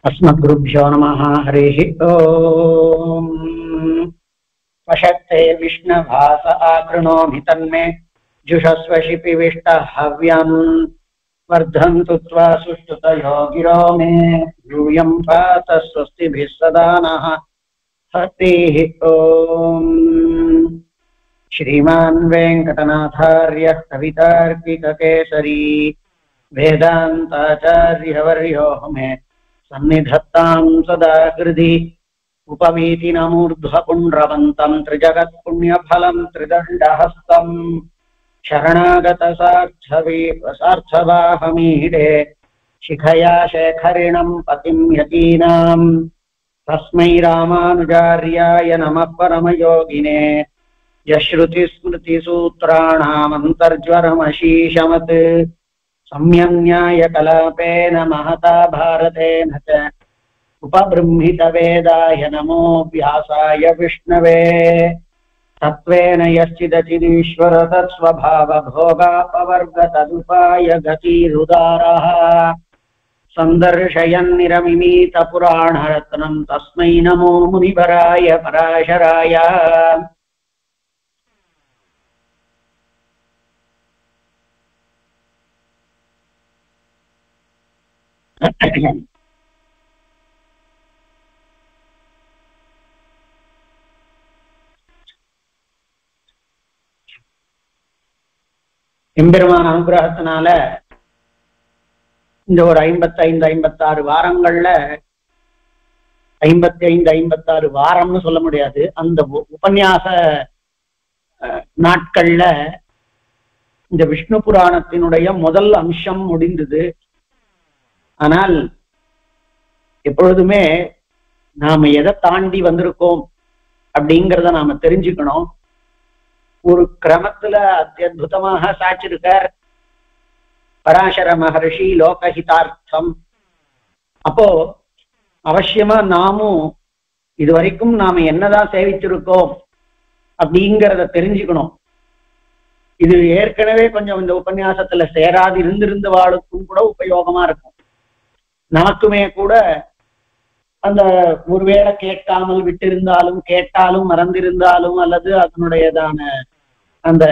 अस्मद्गुरुभ्यो नमः। हरिः ओम्। वशक्ते विष्णुभास आकृणोमि तन्मे जुषस्व शिपिविष्टहव्यम् वर्धन्तु त्वा सुष्ठुतयो गिरो मे यूयं पात स्वस्तिभिः सदा नः। हरिः ओम्। श्रीमान् वेङ्कटनाथार्यः कवितार्किककेसरी वेदान्ताचार्यवर्यो मे सन्निधत्तां सदा हृदि उपवीतिनमूर्ध्वपुण्ड्रवन्तं त्रिजगत्पुण्यफलं त्रिदण्डहस्तं शरणागतसार्थवाहमीडे शिखया शेखरिणं पतिं यतीनां तस्मै रामानुजार्याय नमः परमयोगिने यश्रुतिस्मृतिसूत्राणामन्तर्ज्वरमशीशमत् सम्यन्यायकलापेन महता भारतेन च उपबृंहितवेदाय नमो व्यासाय विष्णवे तत्त्वेन यश्चिदचिदीश्वर तत्स्वभावभोगापवर्गतदुपाय गतिरुदारः सन्दर्शयन्निरमिमीतपुराणरत्नं तस्मै नमो मुनिवराय पराशराय। எம்பெருமான் அனுகிரகத்தினால இந்த ஒரு 55-56 வாரங்கள்ல 55-56 வாரம்னு சொல்ல முடியாது, அந்த உபன்யாச நாட்கள்ல இந்த விஷ்ணு புராணத்தினுடைய முதல் அம்சம் முடிந்தது. ஆனால் எப்பொழுதுமே நாம எதை தாண்டி வந்திருக்கோம் அப்படிங்கிறத நாம தெரிஞ்சுக்கணும். ஒரு கிரமத்துல அத்தியுதமாக சாட்சிருக்கார் பராசர மகர்ஷி லோகஹிதார்த்தம். அப்போ அவசியமா நாமும் இதுவரைக்கும் நாம என்னதான் சேவிச்சிருக்கோம் அப்படிங்கிறத தெரிஞ்சுக்கணும். இது ஏற்கனவே கொஞ்சம் இந்த உபன்யாசத்துல சேராது இருந்திருந்த வாளுக்கும் கூட உபயோகமா இருக்கும். நமக்குமே கூட அந்த ஒருவேளை கேட்காமல் விட்டிருந்தாலும் கேட்டாலும் மறந்திருந்தாலும் அல்லது அதனுடையதான அந்த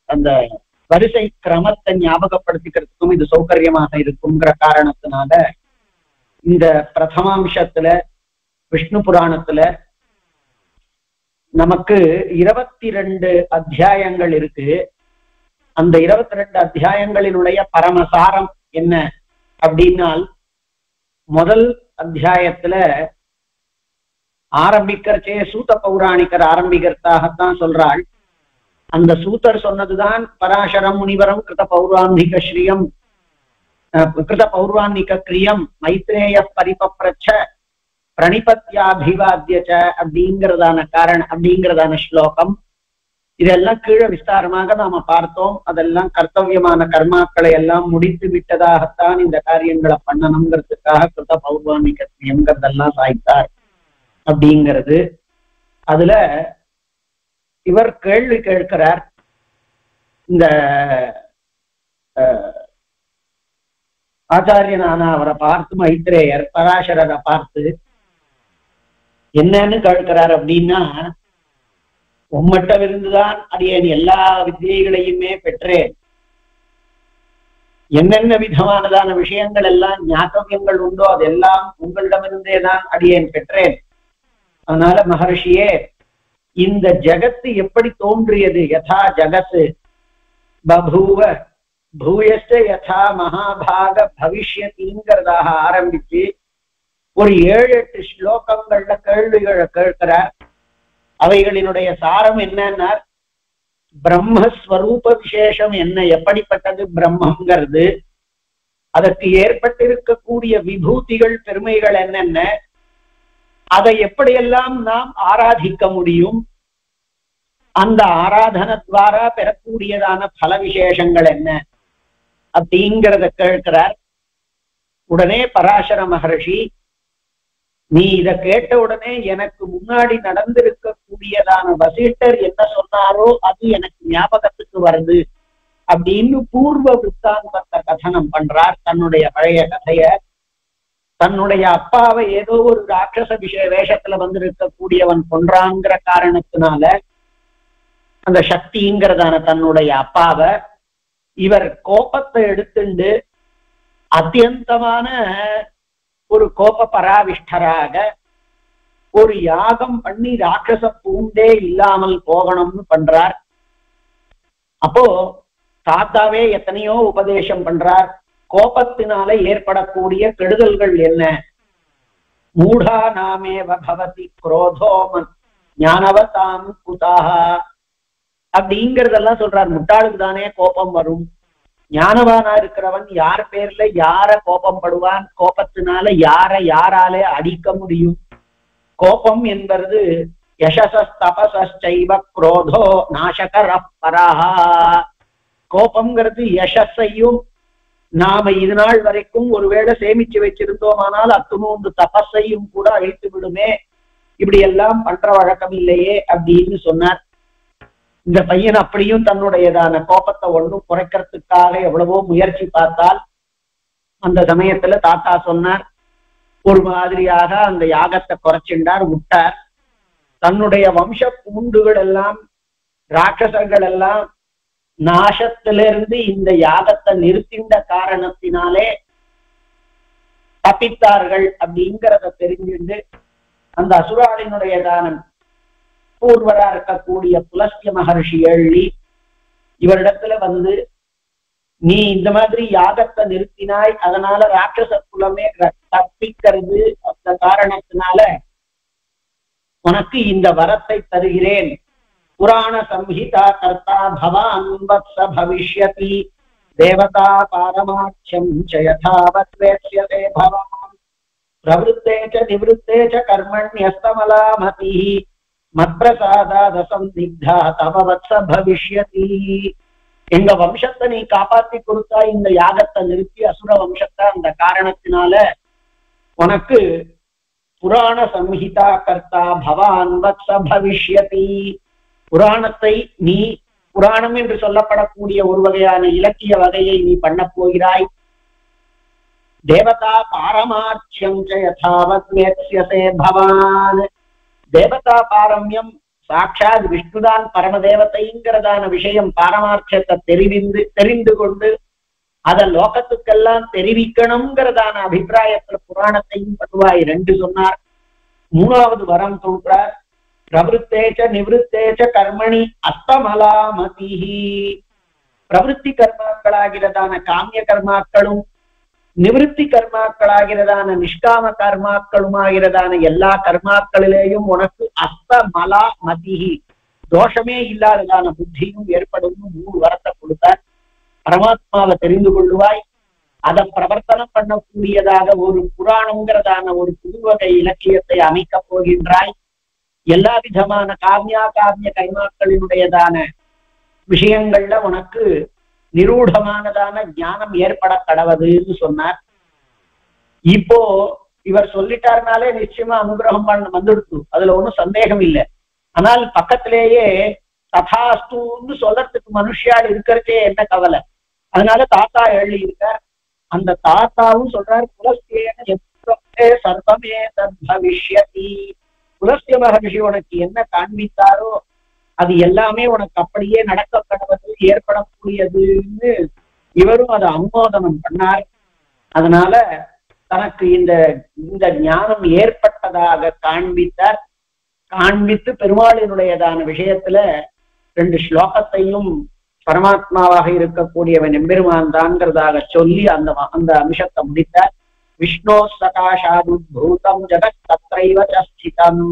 அந்த வரிசை கிரமத்தை ஞாபகப்படுத்திக்கிறதுக்கும் இது சௌகரியமாக இருக்குங்கிற காரணத்தினால இந்த பிரதமாம்சத்துல விஷ்ணு புராணத்துல நமக்கு 22 அத்தியாயங்கள் இருக்கு. அந்த 22 அத்தியாயங்களினுடைய பரமசாரம் என்ன அப்படின்னால், முதல் அத்தியாயத்துல ஆரம்பிக்கிறச்சே சூத பௌராணிகர் ஆரம்பிக்கிறதாகத்தான் சொல்றாள். அந்த சூத்தர் சொன்னதுதான் பராசரம் முனிவரம் கிருத பௌராணிக ஸ்ரீயம் கிருத பௌராணிக கிரியம் மைத்ரேய பரிபப்ரச்ச பிரணிபத்யாபிவாத்தியச்ச அப்படிங்கிறதான ஸ்லோகம். இதெல்லாம் கீழே விஸ்தாரமாக நாம பார்த்தோம். அதெல்லாம் கர்த்தவியமான கர்மாக்களை எல்லாம் முடித்து விட்டதாகத்தான் இந்த காரியங்களை பண்ணணுங்கிறதுக்காக கிருத பௌர்வாணிக கிரியங்கிறதெல்லாம் சாய்த்தார் அப்படிங்கிறது. அதுல இவர் கேள்வி கேட்கிறார். இந்த ஆச்சாரியனான அவரை பார்த்து மைத்ரேயர் பராசரரை பார்த்து என்னன்னு கேட்கிறார் அப்படின்னா, உம்மட்ட இருந்துதான் அடியேன் எல்லா வித்தியைகளையுமே பெற்றேன். என்னென்ன விதமானதான விஷயங்கள் எல்லாம் ஞாபகங்கள் உண்டோ அதெல்லாம் உங்களிடமிருந்தேதான் அடியேன் பெற்றேன். அதனால மகர்ஷியே, இந்த ஜகத்து எப்படி தோன்றியது? யதா ஜகத்து பபூவ பூயஸ்ட யதா மகாபாக பவிஷ்யதிங்கிறதாக ஆரம்பிச்சு ஒரு 7-8 ஸ்லோகங்கள்ல கேள்விகளை கேட்கிறார். அவைகளினுடைய சாரம் என்னன்னா, பிரம்மஸ்வரூப விசேஷம் என்ன, எப்படிப்பட்டது பிரம்மங்கிறது, அதற்கு ஏற்பட்டிருக்கக்கூடிய விபூதிகள் பெருமைகள் என்னென்ன, அதை எப்படியெல்லாம் நாம் ஆராதிக்க முடியும், அந்த ஆராதனத்வாரா பெறக்கூடியதான பல விசேஷங்கள் என்ன அப்படிங்கிறத கேட்கிறார். உடனே பராசர மகர்ஷி, நீ இத கேட்ட உடனே எனக்கு முன்னாடி நடந்திருக்கக்கூடியதான வசிஷ்டர் என்ன சொன்னாரோ அது எனக்கு ஞாபகத்துக்கு வருது அப்படின்னு பூர்வ வித்தாந்தத்தை கதனம் பண்றார். தன்னுடைய பழைய கதைய தன்னுடைய அப்பாவை ஏதோ ஒரு ராட்சச வேஷத்துல வந்திருக்கக்கூடியவன் கொன்றாங்கிற காரணத்தினால அந்த சக்திங்கிறதான தன்னுடைய அப்பாவை இவர் கோபத்தை எடுத்துண்டு அத்தியந்தமான ஒரு கோப பராவிஷ்டராக ஒரு யாகம் பண்ணி ராட்சச பூண்டே இல்லாமல் போகணும்னு பண்றார். அப்போ தாத்தாவே எத்தனையோ உபதேசம் பண்றார். கோபத்தினால ஏற்படக்கூடிய கெடுதல்கள் என்ன? மூடா நாமேவ பவதி குரோதோமன் ஞானவதாம் குதாஹா அப்படிங்கிறதெல்லாம் சொல்றார். முட்டாளுக்கு தானே கோபம் வரும். ஞானவானா இருக்கிறவன் யார் பேர்ல யார கோபம் படுவான்? கோபத்தினால யாராலே அடிக்க முடியும்? கோபம் என்பது யசசஸ்தபசைவ குரோதோ நாசகர பரஹா. கோபம்ங்கிறது யசஸையும் நாம இது நாள் வரைக்கும் ஒருவேளை சேமிச்சு வச்சிருந்தோமானால் அத்துணூன்று தபஸையும் கூட அழித்து விடுமே. இப்படி எல்லாம் பண்ற வழக்கம் இல்லையே அப்படின்னு சொன்னார். இந்த பையன் அப்படியும் தன்னுடையதான கோபத்தை ஒன்றும் குறைக்கிறதுக்காக எவ்வளவோ முயற்சி பார்த்தால் அந்த சமயத்துல தாத்தா சொன்னார், ஒரு மாதிரியாக அந்த யாகத்தை குறைச்சிண்டார், விட்டார். தன்னுடைய வம்ச பூண்டுகள் எல்லாம் ராட்சசர்கள் எல்லாம் நாசத்திலிருந்து இந்த யாகத்தை நிறுத்தின்ற காரணத்தினாலே தப்பித்தார்கள் அப்படிங்கிறத தெரிஞ்சுண்டு அந்த அசுராளினுடைய தானம் பூர்வரா இருக்கக்கூடிய புலஸ்திய மகர்ஷி எள்ளி இவரிடத்துல வந்து, நீ இந்த மாதிரி யாகத்தை நிறுத்தினாய், அதனால ராட்சச குலமே தப்பிக்கிறது, அந்த காரணத்தினால உனக்கு இந்த வரத்தை தருகிறேன். புராண சம்ஹிதா கர்த்தா பவான் வத்ஸ பவிஷ்யதி தேவதா பாரமாட்சம் ச யதாவத் வேத்ஸ்யதே பவான் பிரவருத்தே ச நிவருத்தே ச கர்மண்யஸ்தமலாமதிஹ மத்பிரசாதாத சந்திக்தா தவ வத்ஸ பவிஷ்யதி. எங்க வம்சத்தை நீ காப்பாத்தி கொடுத்தா இந்த யாகத்தை நிறுத்தி அசுர வம்சத்தை, அந்த காரணத்தினால உனக்கு புராண சம்ஹிதா கர்த்தா பவான் வத்ஸ பவிஷ்யதி. புராணத்தை நீ புராணம் என்று சொல்லப்படக்கூடிய ஒரு வகையான இலக்கிய வகையை நீ பண்ண போகிறாய். தேவதா பாரமாட்சியம் ச யதாவத் வேத்ஸ்யதே பவான். தேவதா பாரம்யம் சாட்சாத் விஷ்ணுதான் பரமதேவதைங்கிறதான விஷயம் பாரமார்த்தத்தை தெரிந்து கொண்டு அத லோகத்துக்கெல்லாம் தெரிவிக்கணுங்கிறதான அபிப்பிராயத்துல புராணத்தையும் பண்ணுவாய் ரெண்டு சொன்னார். மூணாவது வரம் சொல்றார், பிரவருத்தேச்ச நிவருத்தேச்ச கர்மணி அஸ்தமலாமதிஹி. பிரவருத்தி கர்மாக்களாகிறதான காமிய கர்மாக்களும் நிவருத்தி கர்மாக்களாகிறதான நிஷ்காம கர்மாக்களுமாகிறதான எல்லா கர்மாக்களிலேயும் உனக்கு அஸ்தமலா மதிஹி, தோஷமே இல்லாததான புத்தியும் ஏற்படும் 3 வரத்தை கொடுத்தார். பரமாத்மாவை தெரிந்து கொள்ளுவாய், அதை பிரவர்த்தனம் பண்ணக்கூடியதாக ஒரு புராணங்கிறதான ஒரு புதுவகை இலக்கியத்தை அமைக்கப் போகின்றாய். எல்லா விதமான காமிய கைமாக்களினுடையதான விஷயங்கள்ல உனக்கு நிரூடமானதான ஞானம் ஏற்பட கடவுதுன்னு சொன்னார். இப்போ இவர் சொல்லிட்டாருனாலே நிச்சயமா அனுகிரகம் பண்ண வந்துடுத்து, அதுல ஒன்றும் சந்தேகம் இல்லை. ஆனால் பக்கத்திலேயே ததாஸ்துன்னு சொல்றதுக்கு மனுஷியால் இருக்கிறதே என்ன கவலை. அதனால தாத்தா எழுதி இருக்கார். அந்த தாத்தாவும் சொல்றார், புலஸ்தியே சர்வமே தத்பவிஷ்யதி. புலஸ்திய மகர்ஷி உனக்கு என்ன காண்பித்தாரோ அது எல்லாமே உனக்கு அப்படியே நடக்க கடவுள் ஏற்படக்கூடியதுன்னு இவரும் அதை அனுமோதனம் பண்ணார். அதனால தனக்கு இந்த ஞானம் ஏற்பட்டதாக காண்பித்தார். காண்பித்து பெருமாளினுடையதான விஷயத்துல 2 ஸ்லோகத்தையும் பரமாத்மாவாக இருக்கக்கூடியவன் எம்பெருமான் தான்ங்கிறதாக சொல்லி அந்த அம்சத்தை முடித்தார். விஷ்ணோ சகாஷாதுத்பூதம் ஜகத் தத்ரைவ ஸ்திதம்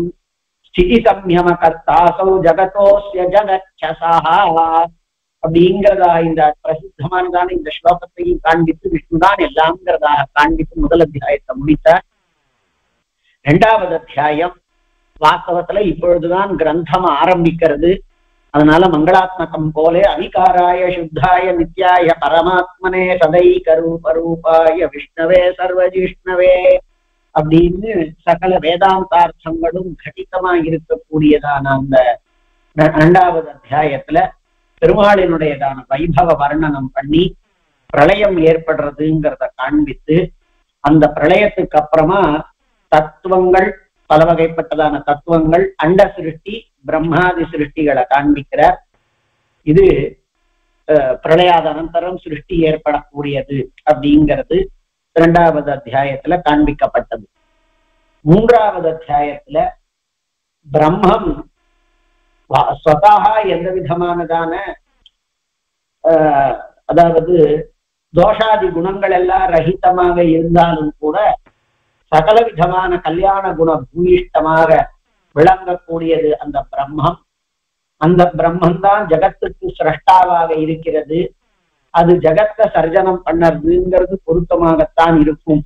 ஸ்திதி சம்யம கர்த்தாசௌ ஜகதோஸ்ய ஜகச்சசஹா அப்படிங்கிறதாக இந்த பிரசித்தமானதான இந்த ஸ்லோகத்தையும் காண்பித்து விஷ்ணுதான் எல்லாம்ங்கிறதாக காண்பித்து முதல் அத்தியாயத்தை முடித்தார். 2வது அத்தியாயம் வாஸ்தவத்துல இப்பொழுதுதான் கிரந்தம் ஆரம்பிக்கிறது. அதனால மங்களாத்மகம் போலே அவிகாராய சுத்தாய நித்யாய பரமாத்மனே சதைக ரூபரூபாய விஷ்ணவே சர்வஜிஷ்ணவே அப்படின்னு சகல வேதாந்தார்த்தங்களும் கடிதமா இருக்கக்கூடியதான அந்த 2வது அத்தியாயத்துல பெருமாளினுடையதான வைபவ வர்ணனம் பண்ணி பிரளயம் ஏற்படுறதுங்கிறத காண்பித்து அந்த பிரளயத்துக்கு அப்புறமா தத்துவங்கள், பல வகைப்பட்டதான தத்துவங்கள், அண்ட சிருஷ்டி, பிரம்மாதி சிருஷ்டிகளை காண்பிக்கிறார். இது பிரளயாதனந்தரம் சிருஷ்டி ஏற்படக்கூடியது அப்படிங்கிறது 2வது அத்தியாயத்துல காண்பிக்கப்பட்டது. 3வது அத்தியாயத்துல பிரம்மம் ஸ்வதஹா எந்த விதமானதான அதாவது தோஷாதி குணங்கள் எல்லாம் ரஹிதமாக இருந்தாலும் கூட சகல விதமான கல்யாண குண பூயிஷ்டமாக விளங்கக்கூடியது அந்த பிரம்மம். அந்த பிரம்மந்தான் ஜகத்துக்கு சிரஷ்டாவாக இருக்கிறது. அது ஜகத்தை சர்ஜனம் பண்ணறதுங்கிறது பொருத்தமாகத்தான் இருக்கும்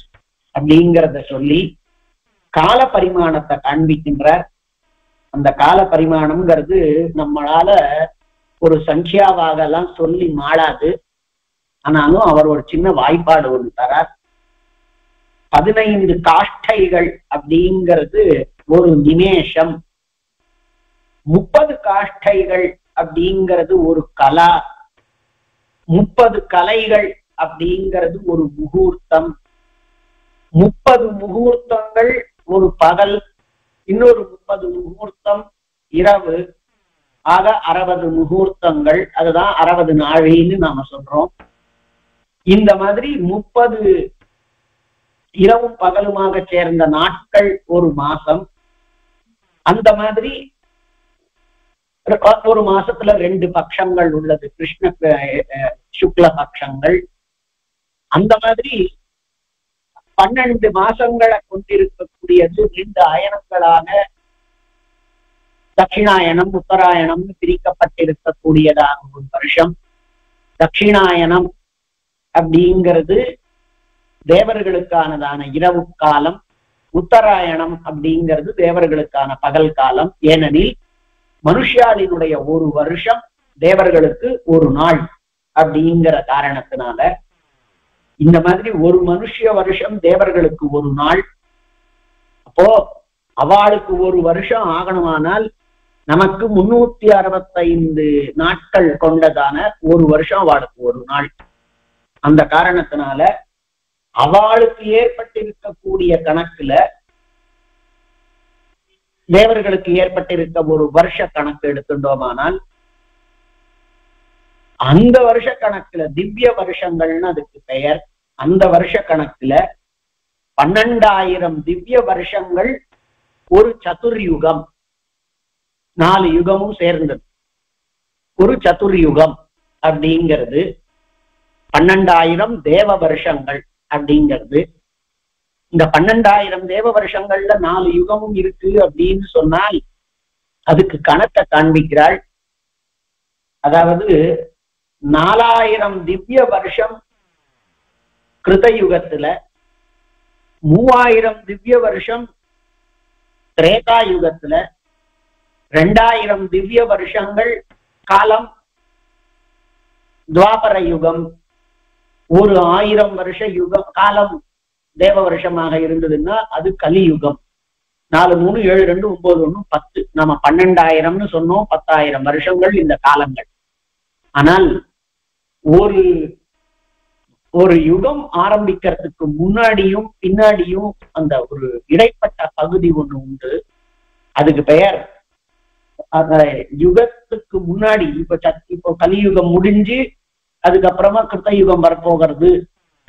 அப்படிங்கிறத சொல்லி கால பரிமாணத்தை காண்பிக்கின்றார். அந்த கால பரிமாணம்ங்கிறது நம்மளால ஒரு சங்கியாவாக எல்லாம் சொல்லி மாளாது. ஆனாலும் அவர் ஒரு சின்ன வாய்ப்பாடு ஒன்று தரார். 15 காஷ்டைகள் அப்படிங்கிறது ஒரு நிமேஷம், 30 காஷ்டைகள் அப்படிங்கிறது ஒரு கலா, 30 கலைகள் அப்படிங்கிறது ஒரு முகூர்த்தம், 30 முகூர்த்தங்கள் ஒரு பகல், இன்னொரு 30 முகூர்த்தம் இரவு, ஆக 60 முகூர்த்தங்கள். அதுதான் 60 நாழின்னு நாம சொல்றோம். இந்த மாதிரி 30 இரவும் பகலுமாக சேர்ந்த நாட்கள் ஒரு மாசம். அந்த மாதிரி ஒரு மாசத்துல 2 பட்சங்கள் உள்ளது, கிருஷ்ண சுக்ல பட்சங்கள். அந்த மாதிரி 12 மாசங்களை கொண்டிருக்கக்கூடியது 2 அயனங்களாக தட்சிணாயனம் உத்தராயணம் பிரிக்கப்பட்டிருக்கக்கூடியதான ஒரு வருஷம். தட்சிணாயனம் அப்படிங்கிறது தேவர்களுக்கானதான இரவு காலம், உத்தராயணம் அப்படிங்கிறது தேவர்களுக்கான பகல் காலம். ஏனெனில் மனுஷாளினுடைய ஒரு வருஷம் தேவர்களுக்கு ஒரு நாள் அப்படிங்கிற காரணத்தினால இந்த மாதிரி ஒரு மனுஷ வருஷம் தேவர்களுக்கு ஒரு நாள். அப்போ அவளுக்கு ஒரு வருஷம் ஆகணுமானால் நமக்கு 365 நாட்கள் கொண்டதான ஒரு வருஷம் அவளுக்கு ஒரு நாள். அந்த காரணத்தினால அவளுக்கு ஏற்பட்டிருக்கக்கூடிய கணக்குல தேவர்களுக்கு ஏற்பட்டிருக்க ஒரு வருஷ கணக்கு எடுத்துட்டோமானால் அந்த வருஷ கணக்குல திவ்ய வருஷங்கள்னு அதுக்கு பெயர். அந்த வருஷ கணக்குல 12,000 திவ்ய வருஷங்கள் ஒரு சதுர்யுகம், 4 யுகமும் சேர்ந்தது ஒரு சதுர்யுகம் அப்படிங்கிறது. 12,000 தேவ வருஷங்கள் அப்படிங்கிறது. இந்த 12,000 தேவ வருஷங்கள்ல 4 யுகமும் இருக்கு அப்படின்னு சொன்னால் அதுக்கு கணக்கை காண்பிக்கிறாள். அதாவது 4,000 திவ்ய வருஷம் கிருதயுகத்துல, 3,000 திவ்ய வருஷம் திரேதா யுகத்துல, 2,000 திவ்ய வருஷங்கள் காலம் துவாபர யுகம், 1,000 வருஷ யுகம் காலம் தேவ வருஷமாக இருந்ததுன்னா அது கலியுகம். 4 3 7 2 9 1 10. நம்ம 12,000ன்னு சொன்னோம். 10,000 வருஷங்கள் இந்த காலங்கள். ஆனால் ஒரு யுகம் ஆரம்பிக்கிறதுக்கு முன்னாடியும் பின்னாடியும் அந்த ஒரு இடைப்பட்ட பகுதி ஒண்ணு உண்டு. அதுக்கு பெயர் அந்த யுகத்துக்கு முன்னாடி இப்போ கலியுகம் முடிஞ்சு அதுக்கப்புறமா கிருத்தயுகம் வரப்போகிறது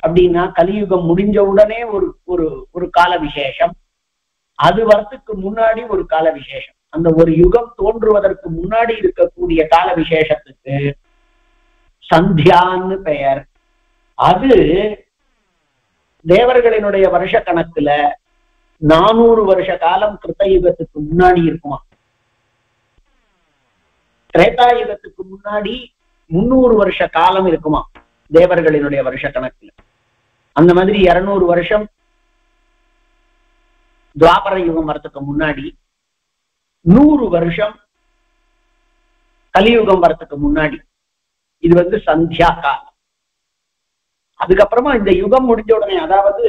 அப்படின்னா கலியுகம் முடிஞ்ச உடனே ஒரு கால விசேஷம், அது வரத்துக்கு முன்னாடி ஒரு கால விசேஷம். அந்த ஒரு யுகம் தோன்றுவதற்கு முன்னாடி இருக்கக்கூடிய கால விசேஷத்துக்கு சந்தியான்னு பெயர். அது தேவர்களினுடைய வருஷ கணக்குல 400 வருஷ காலம் கிருத்தயுகத்துக்கு முன்னாடி இருக்குமா. திரேதாயுகத்துக்கு முன்னாடி 300 வருஷ காலம் இருக்குமா தேவர்களினுடைய வருஷ கணக்குல. அந்த மாதிரி 200 வருஷம் துவாபர யுகம் வரத்துக்கு முன்னாடி, 100 வருஷம் கலியுகம் வரத்துக்கு முன்னாடி. இது சந்தியா காலம். அதுக்கப்புறமா இந்த யுகம் முடிஞ்ச உடனே, அதாவது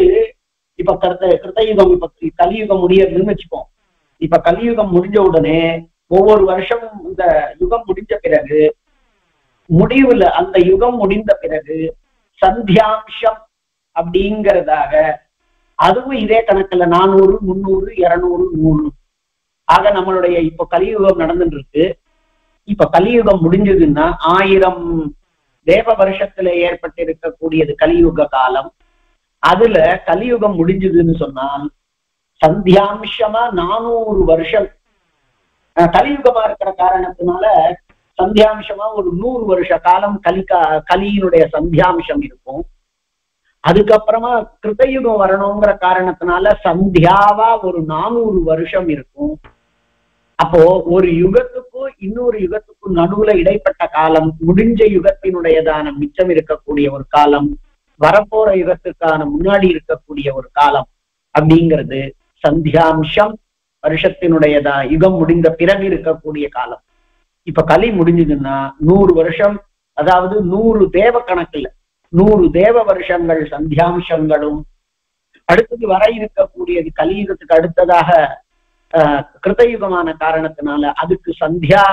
இப்ப கிருத்தயுகம், இப்ப கலியுகம் முடியறதுன்னு வச்சுப்போம். இப்ப கலியுகம் முடிஞ்ச உடனே ஒவ்வொரு வருஷமும் இந்த யுகம் முடிஞ்ச பிறகு முடிவுல அந்த யுகம் முடிந்த பிறகு சந்தியாம்சம் அப்படிங்கிறதாக அதுவும் இதே கணக்குல 400, 300, 200, 100. ஆக நம்மளுடைய இப்ப கலியுகம் நடந்துட்டு இருக்கு. இப்ப கலியுகம் முடிஞ்சதுன்னா 1000 தேவ வருஷத்துல ஏற்பட்டு இருக்கக்கூடியது கலியுக காலம். அதுல கலியுகம் முடிஞ்சதுன்னு சொன்னால் சந்தியாம்சமா 400 வருஷம் கலியுகமா இருக்கிற காரணத்தினால சந்தியாம்சமா ஒரு 100 வருஷ காலம் கலியினுடைய சந்தியாம்சம் இருக்கும். அதுக்கப்புறமா கிருத்தயுகம் வரணுங்கிற காரணத்தினால சந்தியாவா ஒரு 400 வருஷம் இருக்கும். அப்போ ஒரு யுகத்துக்கும் இன்னொரு யுகத்துக்கும் நடுவுல இடைப்பட்ட காலம், முடிஞ்ச யுகத்தினுடையதான மிச்சம் இருக்கக்கூடிய ஒரு காலம், வரப்போற யுகத்துக்கான முன்னாடி இருக்கக்கூடிய ஒரு காலம் அப்படிங்கிறது சந்தியாம்சம். வருஷத்தினுடையதா யுகம் முடிந்த பிறகு இருக்கக்கூடிய காலம். இப்ப கலி முடிஞ்சதுன்னா 100 வருஷம், அதாவது 100 தேவ கணக்குல 100 தேவ வருஷங்கள் சந்தியாம்சங்களும், அடுத்தது வர இருக்கக்கூடியது கலியுகத்துக்கு அடுத்ததாக கிருத்தயுகமான காரணத்தினால அதுக்கு சந்தியா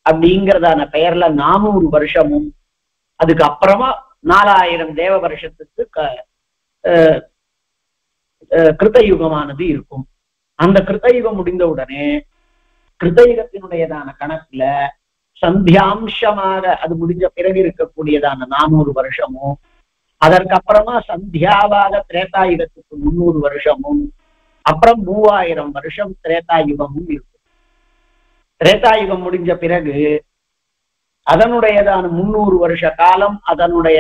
அப்படிங்கிறதான பெயர்ல 400 வருஷமும், அதுக்கு அப்புறமா 4000 தேவ வருஷத்துக்கு கிருத்தயுகமானது இருக்கும். அந்த கிருத்தயுகம் முடிந்த உடனே கிருத்தயுகத்தினுடையதான கணக்குல சந்தியாம்சமாக அது முடிஞ்ச பிறகு இருக்கக்கூடியதான 400 வருஷமும், அதற்கப்புறமா சந்தியாவாக திரேதாயுகத்துக்கு 300 வருஷமும், அப்புறம் 3000 வருஷம் திரேதாயுகமும் இருக்கும். திரேதாயுகம் முடிஞ்ச பிறகு அதனுடையதான 300 வருஷ காலம் அதனுடைய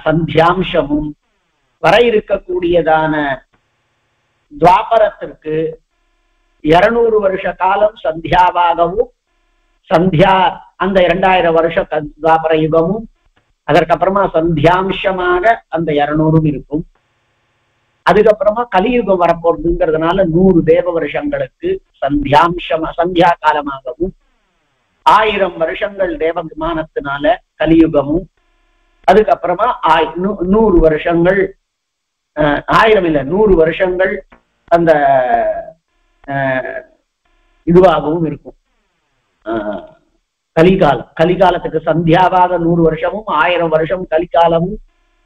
சந்தியாம்சமும், வர இருக்கக்கூடியதான துவாபரத்திற்கு 200 வருஷ காலம் சந்தியாவாகவும், சந்தியா அந்த 2000 வருஷ துவாபர யுகமும், அதற்கப்புறமா சந்தியாம்சமாக அந்த 200 இருக்கும். அதுக்கப்புறமா கலியுகம் வரப்போறதுங்கிறதுனால 100 தேவ வருஷங்களுக்கு சந்தியா காலமாகவும், 1000 வருஷங்கள் தேவ விமானத்தினால கலியுகமும், அதுக்கப்புறமா 100 வருஷங்கள் 1000 இல்ல 100 வருஷங்கள் அந்த இதுவாகவும் இருக்கும். கலிகாலம், கலிகாலத்துக்கு சந்தியாவாக 100 வருஷமும், 1000 வருஷம் கலிகாலமும்,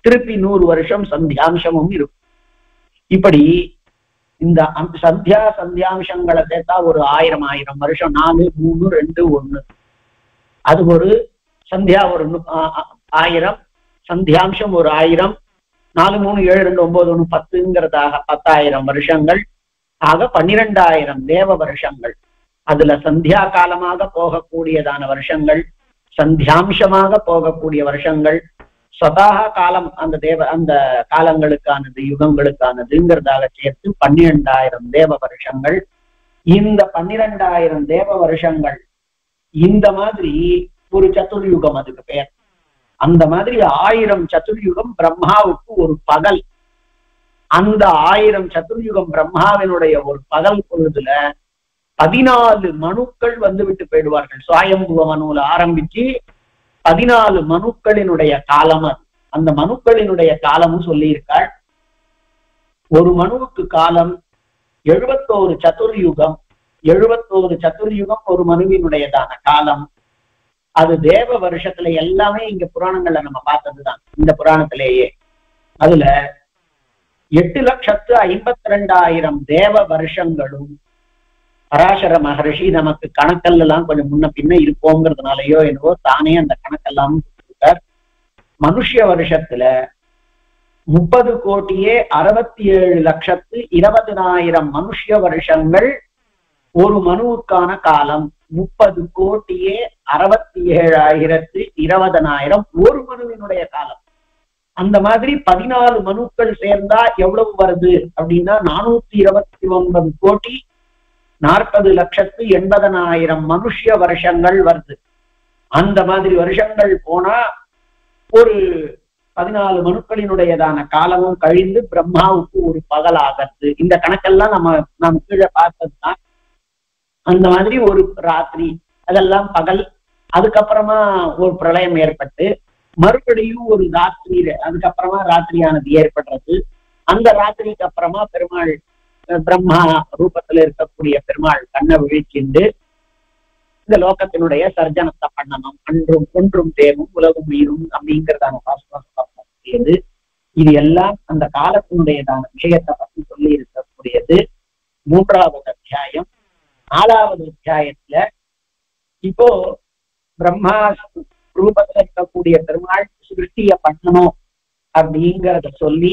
திருப்பி 100 வருஷம் சந்தியாம்சமும் இருக்கும். இப்படி இந்த சந்தியா சந்தியாம்சங்களை சேர்த்தா ஒரு 1000 வருஷம், 4, 3, 2, 1. அது ஒரு சந்தியா ஒரு 1000, சந்தியாம்சம் ஒரு 1000, 4, 3, 7, 2, 9, 1, 10ங்கிறதாக 10,000 வருஷங்கள். ஆக 12,000 தேவ வருஷங்கள். அதுல சந்தியா காலமாக போகக்கூடியதான வருஷங்கள், சந்தியாம்சமாக போகக்கூடிய வருஷங்கள், சதாக காலம் அந்த காலங்களுக்கானது, யுகங்களுக்கானதுங்கிறதாக சேர்த்து 12,000 தேவ வருஷங்கள். இந்த 12,000 தேவ வருஷங்கள் இந்த மாதிரி ஒரு சதுர்யுகம் அதுக்கு பெயர். அந்த மாதிரி 1000 சதுர்யுகம் பிரம்மாவுக்கு ஒரு பகல். அந்த 1000 சதுர்யுகம் பிரம்மாவினுடைய ஒரு பகல் பொழுதுல 14 மனுக்கள் வந்து விட்டு போயிடுவார்கள். சுவாயம்புவ மனுல ஆரம்பிச்சு 14 மனுக்களினுடைய காலம் அது. அந்த மனுக்களினுடைய காலமும் சொல்லியிருக்காள். ஒரு மனுவுக்கு காலம் 71 சதுர்யுகம். 71 சதுர்யுகம் ஒரு மனுவினுடையதான காலம். அது தேவ வருஷத்துல எல்லாமே இங்க புராணங்கள்ல நம்ம பார்த்ததுதான். இந்த புராணத்திலேயே அதுல 8,52,000 தேவ வருஷங்களும், பராசர மகர்ஷி நமக்கு கணக்கெல்லாம் கொஞ்சம் முன்ன பின்ன இருப்போங்கிறதுனாலயோ என்னவோ தானே அந்த கணக்கெல்லாம் கொடுத்திருக்கார். மனுஷ வருஷத்துல 30,67,20,000 மனுஷ வருஷங்கள் ஒரு மனுவுக்கான காலம். 30,67,20,000 ஒரு மனுவினுடைய காலம். அந்த மாதிரி 14 மனுக்கள் சேர்ந்தா எவ்வளவு வருது அப்படின்னா 429,40,80,000 மனுஷ வருஷங்கள் வருது. அந்த மாதிரி வருஷங்கள் போனா ஒரு 14 மனுக்களினுடையதான காலமும் கழிந்து பிரம்மாவுக்கு ஒரு பகல் ஆகிறது. இந்த கணக்கெல்லாம் நம்ம கீழே பார்த்ததுதான். அந்த மாதிரி ஒரு ராத்திரி, அதெல்லாம் பகல். அதுக்கப்புறமா ஒரு பிரளயம் ஏற்பட்டு மறுபடியும் ஒரு ராத்திரி, அதுக்கப்புறமா ராத்திரியானது ஏற்படுறது. அந்த ராத்திரிக்கு அப்புறமா பெருமாள் பிரம்மா ரூபத்துல இருக்கக்கூடிய பெருமாள் கண்ணை விழிக்கிண்டு இந்த லோகத்தினுடைய சர்ஜனத்தை பண்ணணும், அன்றும் ஒன்றும் தேவும் உலகும் உயிரும் அப்படிங்கிறதான பாசுவாசம். இது எல்லாம் அந்த காலத்தினுடையதான விஷயத்தை பத்தி சொல்லி இருக்கக்கூடியது 3வது அத்தியாயம். 4வது அத்தியாயத்துல இப்போ பிரம்மா ரூபத்துல இருக்கக்கூடிய பெருமாள் சிருஷ்டிய பண்ணணும் அப்படிங்கிறத சொல்லி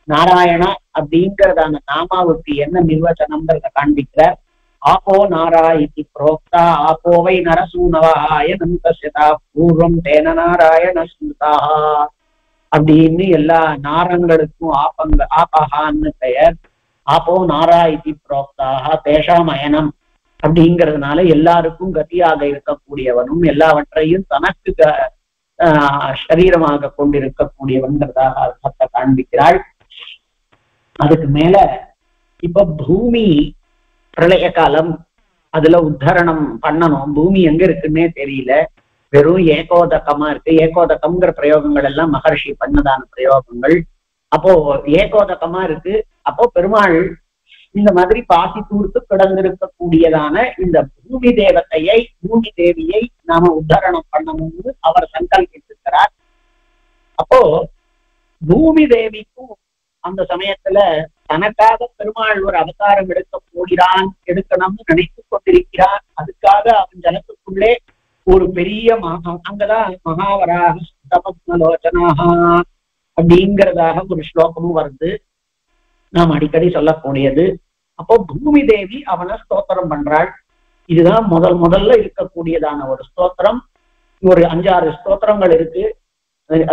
நாராயணா அப்படிங்கிறதான நாமாவுக்கு என்ன நிர்வச்சனம்ங்கிறத காண்பிக்கிறார். ஆபோ நாரா இதி புரோக்தா ஆபோவை நரசூனவாய நந்தசதா பூர்வம் தேன நாராயண ஸ்மிருதா அப்படின்னு எல்லா நாரங்களுக்கும் ஆபகான்னு பெயர். ஆபோ நாரா இதி புரோக்தாக தேஷாம் அயனம் அப்படிங்கிறதுனால எல்லாருக்கும் கதியாக இருக்கக்கூடியவனும் எல்லாவற்றையும் தனக்கு சரீரமாக கொண்டிருக்கக்கூடியவன்கிறதாக அர்த்தத்தை காண்பிக்கிறாள். அதுக்கு மேல இப்ப பூமி பிரளய காலம், அதுல உத்தரணம் பண்ணணும். பூமி எங்க இருக்குன்னே தெரியல, வெறும் ஏகோதகமா இருக்கு. ஏகோதகம்ங்கிற பிரயோகங்கள் எல்லாம் மகர்ஷி பண்ணதான பிரயோகங்கள். அப்போ ஏகோதகமா இருக்கு. அப்போ பெருமாள் இந்த மாதிரி பாசி தூர்த்து கிடந்திருக்கக்கூடியதான இந்த பூமி தேவத்தையை, பூமி தேவியை நாம உத்தரணம் பண்ணணும்னு அவர் சங்கல்பித்திருக்கிறார். அப்போ பூமி தேவிக்கும் அந்த சமயத்துல தனக்காக பெருமாள் ஒரு அவதாரம் எடுக்கணும்னு நினைத்து கொண்டிருக்கிறான். அதுக்காக அவன் ஜலத்துக்குள்ளே ஒரு பெரிய அங்கதான் மகாவராக தபத்மலோச்சனாக அப்படிங்கிறதாக ஒரு ஸ்லோகமும் வருது, நாம் அடிக்கடி சொல்லக்கூடியது. அப்போ பூமி தேவி அவனை ஸ்தோத்திரம் பண்றாள். இதுதான் முதல்ல இருக்கக்கூடியதான ஒரு ஸ்தோத்திரம். ஒரு 5-6 ஸ்தோத்திரங்கள் இருக்கு,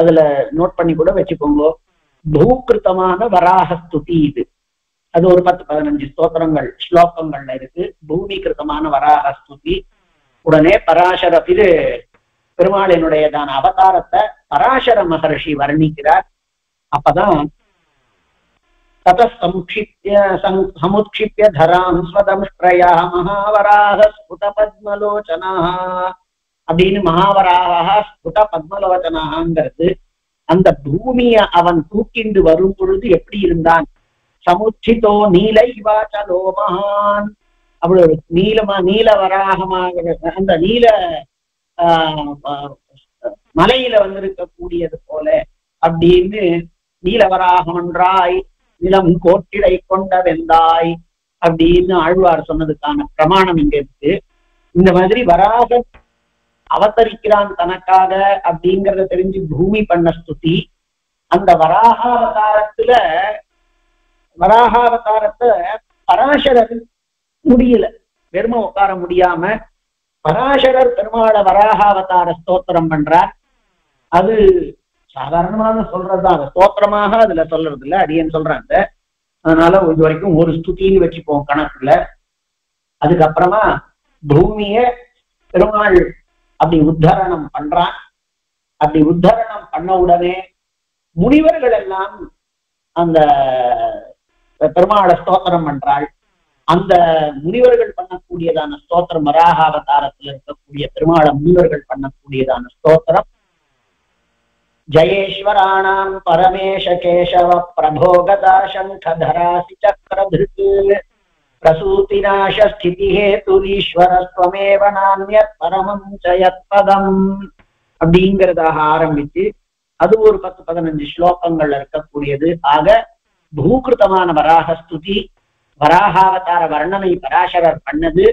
அதுல நோட் பண்ணி கூட வச்சுக்கோங்க. பூகிருத்தமான வராக ஸ்துதி இது. அது ஒரு 10-15 ஸ்தோத்திரங்கள் ஸ்லோகங்கள்ல இருக்கு. பூமி கிருத்தமான வராக ஸ்துதி. உடனே பராசர இது பெருமாளினுடையதான அவதாரத்தை பராசர மகர்ஷி வர்ணிக்கிறார். அப்பதான் சமுட்சிப்ய தராம் ஸ்வதம்ஷ்ட்ரயா மகாவராக ஸ்புட பத்மலோச்சனா அப்படின்னு மகாவராக ஸ்புட பத்மலோச்சனாங்கிறது அந்த பூமிய அவன் தூக்கிண்டு வரும் பொழுது எப்படி இருந்தான். சமுச்சிதோ நீல இவாச்சலோ மகான், அவ்வளவு நீல வராகமாக அந்த நீல மலையில வந்திருக்கக்கூடியது போல அப்படின்னு நீலவராகமன்றாய் நிலம் கோட்டிடை கொண்ட வெந்தாய் அப்படின்னு ஆழ்வார் சொன்னதுக்கான பிரமாணம் இங்க இருக்கு. இந்த மாதிரி வராக அவதரிக்கிறான் தனக்காக அப்படிங்கிறத தெரிஞ்சு பூமி பண்ண ஸ்துதி. அந்த வராகாவதாரத்தை பராசரர் முடியல, பெருமை உட்கார முடியாம பராசரர் பெருமாள வராகாவதார ஸ்தோத்திரம் பண்றார். அது சாதாரணமாக சொல்றதுதான், அதை ஸ்தோத்திரமாக அதுல சொல்றது இல்ல, அடியேன்னு சொல்றாங்க. அதனால இது வரைக்கும் ஒரு ஸ்துதின்னு வச்சுப்போம் கணக்குல. அதுக்கப்புறமா பூமிய பெருமாள் அப்படி உத்தரணம் பண்றான். அப்படி உத்தரணம் பண்ண உடனே முனிவர்கள் எல்லாம் அந்த பெருமாளை ஸ்தோத்திரம் பண்றாள். அந்த முனிவர்கள் பண்ணக்கூடியதான ஸ்தோத்திரம், வராகாவதாரத்தில் இருக்கக்கூடிய பெருமாள முனிவர்கள் பண்ணக்கூடியதான ஸ்தோத்திரம் ஜயேஸ்வராணாம் பரமேஷ கேசவ பிரபோகதா சங்கதராசி சக்கரதிருக்கு பிரசூதிநாச ஸ்திதி ஹேதுரீஸ்வரஸ்வமேவ நான்யத் பரமம் ஜயத்பதம் அப்படிங்கிறதாக ஆரம்பிச்சு அது ஒரு 10-15 ஸ்லோகங்கள்ல இருக்கக்கூடியது. ஆக பூகிருத்தமான வராக ஸ்துதி, வராகாவதார வர்ணனை பராசரர் பண்ணது.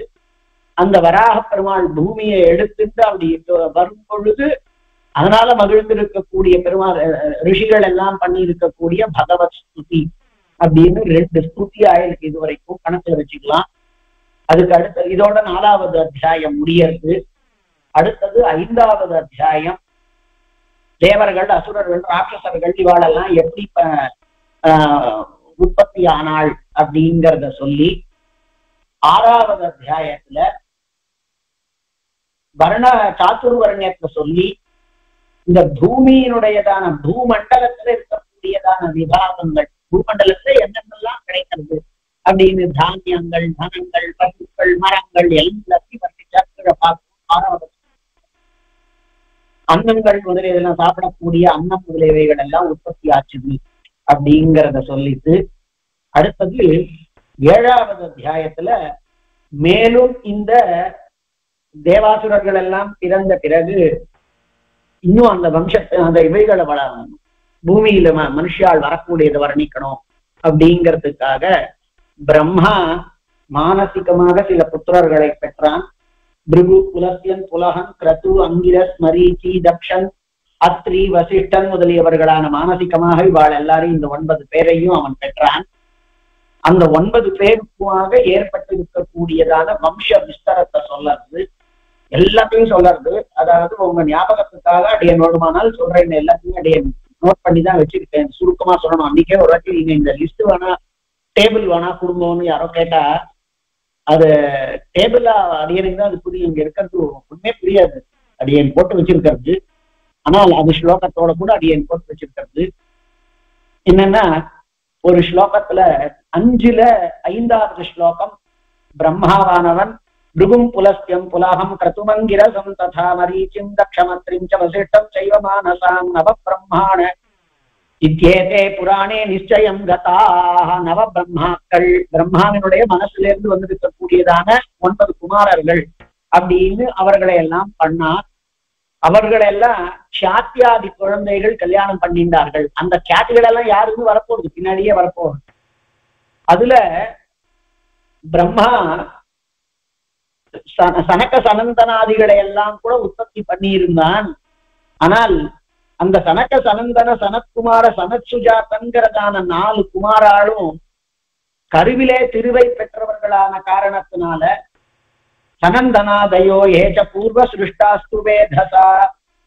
அந்த வராக பெருமாள் பூமியை எடுத்துட்டு அப்படி வரும் பொழுது அதனால மகிழ்ந்திருக்கக்கூடிய பெருமாள் ரிஷிகள் எல்லாம் பண்ணி இருக்கக்கூடிய பகவத் ஸ்துதி அப்படின்னு 2 ஸ்துதி ஆயிருக்கு இதுவரைக்கும் கணக்குல வச்சுக்கலாம். அதுக்கு அடுத்த இதோட 4வது அத்தியாயம் முடியறது. அடுத்தது 5வது அத்தியாயம். தேவர்கள், அசுரர்கள், ராட்சசர்கள் இவாளெல்லாம் எப்படி உற்பத்தி ஆனாள் அப்படிங்கிறத சொல்லி 6வது அத்தியாயத்துல சாத்துர்வர்ணியத்தை சொல்லி இந்த பூமியினுடையதான பூமண்டலத்துல இருக்கக்கூடியதான விபாகங்கள், பூமண்டலத்துல என்னென்னலாம் கிடைக்கிறது அப்படின்னு தானியங்கள், தனங்கள், பசுக்கள், மரங்கள் எல்லாத்தையும் பார்க்கணும். 6வது அன்னங்கள் முதலியதெல்லாம் சாப்பிடக்கூடிய அன்னம் முதலியவைகள் எல்லாம் உற்பத்தி ஆச்சுது அப்படிங்கிறத சொல்லிட்டு அடுத்தது 7வது அத்தியாயத்துல மேலும் இந்த தேவாசுரர்கள் எல்லாம் பிறந்த பிறகு இன்னும் அந்த வம்சத்தை அந்த இவைகளை பூமியில மனுஷால் வரக்கூடியதை வர்ணிக்கணும் அப்படிங்கிறதுக்காக பிரம்மா மானசிகமாக சில புத்திரர்களை பெற்றான். பிருகு, புலஸ்யன், புலகன், கிரது, அங்கிரஸ், மரீச்சி, தக்ஷன், அத்ரி, வசிஷ்டன் முதலியவர்களான மானசிகமாக இவாள் எல்லாரும் இந்த 9 பேரையும் அவன் பெற்றான். அந்த 9 பேருக்குமாக ஏற்பட்டிருக்கக்கூடியதான வம்ச விஸ்தரத்தை சொல்லறது, எல்லாத்தையும் சொல்லறது. அதாவது உங்க ஞாபகத்துக்காக அடைய நோடுமானால் சொல்றேன், எல்லாத்தையும் அடைய நோட் பண்ணி தான் வச்சிருக்கேன். சுருக்கமா சொல்லணும். அன்னைக்கே ஒரு வாட்டி நீங்க இந்த லிஸ்ட் வேணா டேபிள் வேணா குடும்பம்னு யாரோ கேட்டா அது டேபிளா அடியனுக்கு தான் அது புரியும். இங்க இருக்கிறது ஒண்ணுமே புரியாது அடியன் போட்டு வச்சிருக்கிறது. ஆனால் அது ஸ்லோகத்தோட கூட அடியன் போட்டு வச்சிருக்கிறது. என்னன்னா ஒரு ஸ்லோகத்துல 5ல 5வது ஸ்லோகம் பிரம்மாவானவன் பிருகும் புலஸ்யம் புலாகம் கிரதுமங்கிரசம் ததா மரீச்சிம் தக்ஷமத்ரிம் ச வசிஷ்டம் சைவ மானசாம் நவ பிரம்மாண இத்யேதே புராணே நிச்சயம் கதாக. நவ பிரம்மாக்கள், பிரம்மாவினுடைய மனசுல இருந்து வந்திருக்கக்கூடியதான 9 குமாரர்கள் அப்படின்னு அவர்களை எல்லாம் பண்ணார். அவர்களெல்லாம் சாத்தியாதி குழந்தைகள் கல்யாணம் பண்ணிட்டார்கள். அந்த சாத்திகள் எல்லாம் யாருன்னு வரப்போகுது, பின்னாடியே வரப்போகுது. அதுல பிரம்மா சனக சனந்தனாதிகளை எல்லாம் கூட உற்பத்தி பண்ணியிருந்தான். ஆனால் அந்த சனக சனந்தன சனத்குமார சனத்சுஜாதன்கிறதான 4 குமாராலும் கருவிலே திருவை பெற்றவர்களான காரணத்தினால சனந்தனாதயோ ஏச்ச பூர்வ சிருஷ்டாஸ்து வேதசா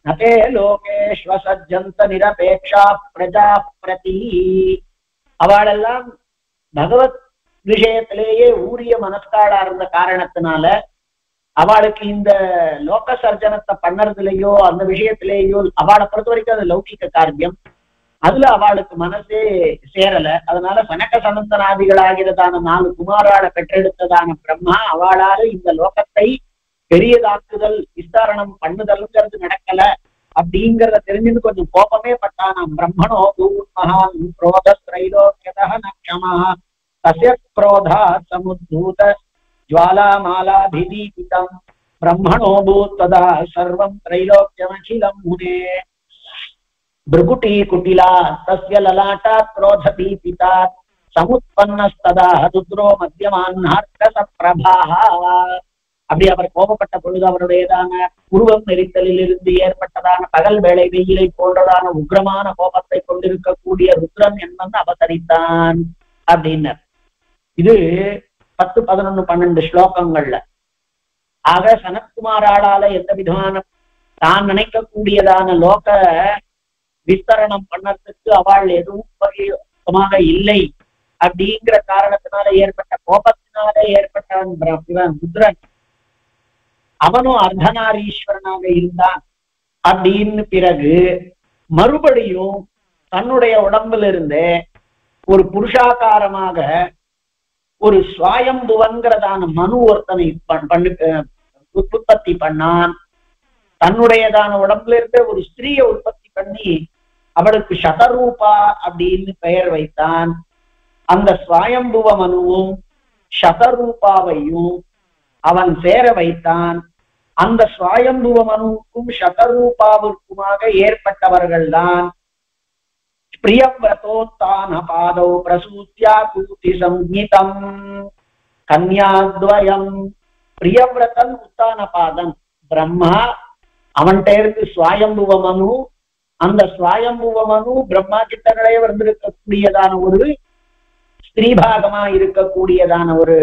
நதே லோகேஷ்வ சஜ்ஜந்த நிரபேக்ஷா பிரஜா பிரதி. அவளெல்லாம் பகவத் விஷயத்திலேயே ஊரிய மனஸ்காடா இருந்த காரணத்தினால அவளுக்கு இந்த லோக சர்ஜனத்தை பண்ணறதுலயோ அந்த விஷயத்திலேயோ அவளை பொறுத்த வரைக்கும் அது லௌகிக காரியம். அதுல அவளுக்கு மனசே சேரல. அதனால சனக சனந்தனாதிகளாகிறதான 4 குமாராளை பெற்றெடுத்ததான பிரம்மா அவளால இந்த லோகத்தை பெரியதாக்குதல் விஸ்தாரணம் பண்ணுதல்ங்கிறது நடக்கல அப்படிங்கிறத தெரிஞ்சுன்னு கொஞ்சம் கோபமே பட்டானாம். பிரம்மணோ பூர்மஹான் குரோத திரைலோக்கியதஹ நக்ஷமா தஸ்ய குரோதா சமுத்தூத ஜ்வாலாமாலாபிதீபிதம் பிரம்மணோ பூத்ததா சர்வம் திரைலோக்கியமகிலம் முனே பிருகுட்டி குட்டிலா தஸ்ய லலாட்டா குரோததீபிதா சமுத்பன்னஸ்ததா ருத்ரோ மத்தியமான்னார்க்கச பிரபாஹா. அப்படி அவர் கோபப்பட்ட பொழுது அவருடையதான உருவம் நெரித்தலில் இருந்து ஏற்பட்டதான பகல் வேளை வெயிலை போன்றதான உக்ரமான கோபத்தை கொண்டிருக்கக்கூடிய ருத்ரன் என்பது அவதரித்தான் அப்படின்னர். இது 10, 11, 12 ஸ்லோகங்கள்ல. ஆக சனத்குமாராளால எந்த விதமான தான் நினைக்கக்கூடியதான லோக விஸ்தரணம் பண்ணறதுக்கு அவள் எதுவும் பரியுமாக இல்லை அப்படிங்கிற காரணத்தினால ஏற்பட்ட கோபத்தினால ஏற்பட்டவன் ருத்ரன். அவனும் அர்த்தநாரீஸ்வரனாக இருந்தான் அப்படின்னு பிறகு மறுபடியும் தன்னுடைய உடம்புல இருந்து ஒரு புருஷாகாரமாக ஒரு சுவாயம்புவன்கிறதான மனு ஒருத்தனை உற்பத்தி பண்ணான். தன்னுடையதான உடம்புல இருந்த ஒரு ஸ்திரீயை உற்பத்தி பண்ணி அவளுக்கு சதரூபா அப்படின்னு பெயர் வைத்தான். அந்த சுவாயம்புவ மனுவும் சதரூபாவையும் அவன் சேர வைத்தான். அந்த சுவாயம்புவ மனுவுக்கும் சதரூபாவிற்குமாக ஏற்பட்டவர்கள் தான் பிரியவ்ரதோத்தான பாதோ பிரசூத்யா கூதி சம்ஹிதம் கன்யாத்வயம். பிரியவ்ரதன் உத்தான பாதம் பிரம்மா, அவன்கிட்ட இருந்து சுவாயம்புவ மனு. அந்த சுவாயம்புவ மனு பிரம்மா கிட்டங்களே வந்திருக்கக்கூடியதான ஒரு ஸ்திரீபாகமா இருக்கக்கூடியதான ஒரு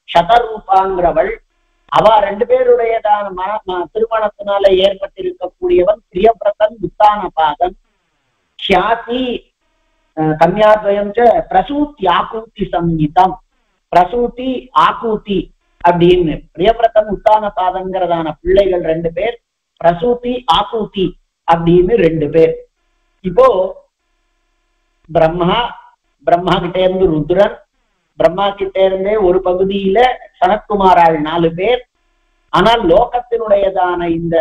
சதரூபாங்கிறவள். அவ 2 பேருடையதான திருமணத்தினால ஏற்பட்டிருக்கக்கூடியவன் பிரியவ்ரதன் உத்தான பாதன். ख्याति कन्याद्वयं च प्रसूति आकूति संहितम. பிரசூதி ஆக்கூதி அப்படின்னு பிரியவ்ரதன் உத்தான பாதங்கிறதான பிள்ளைகள் 2 பேர், பிரசூதி ஆக்கூதி அப்படின்னு 2 பேர். இப்போ பிரம்மா கிட்ட இருந்து ருத்ரன், பிரம்மா கிட்ட இருந்தே ஒரு பகுதியில சனத்குமாரால் 4 பேர். ஆனால் லோகத்தினுடையதான இந்த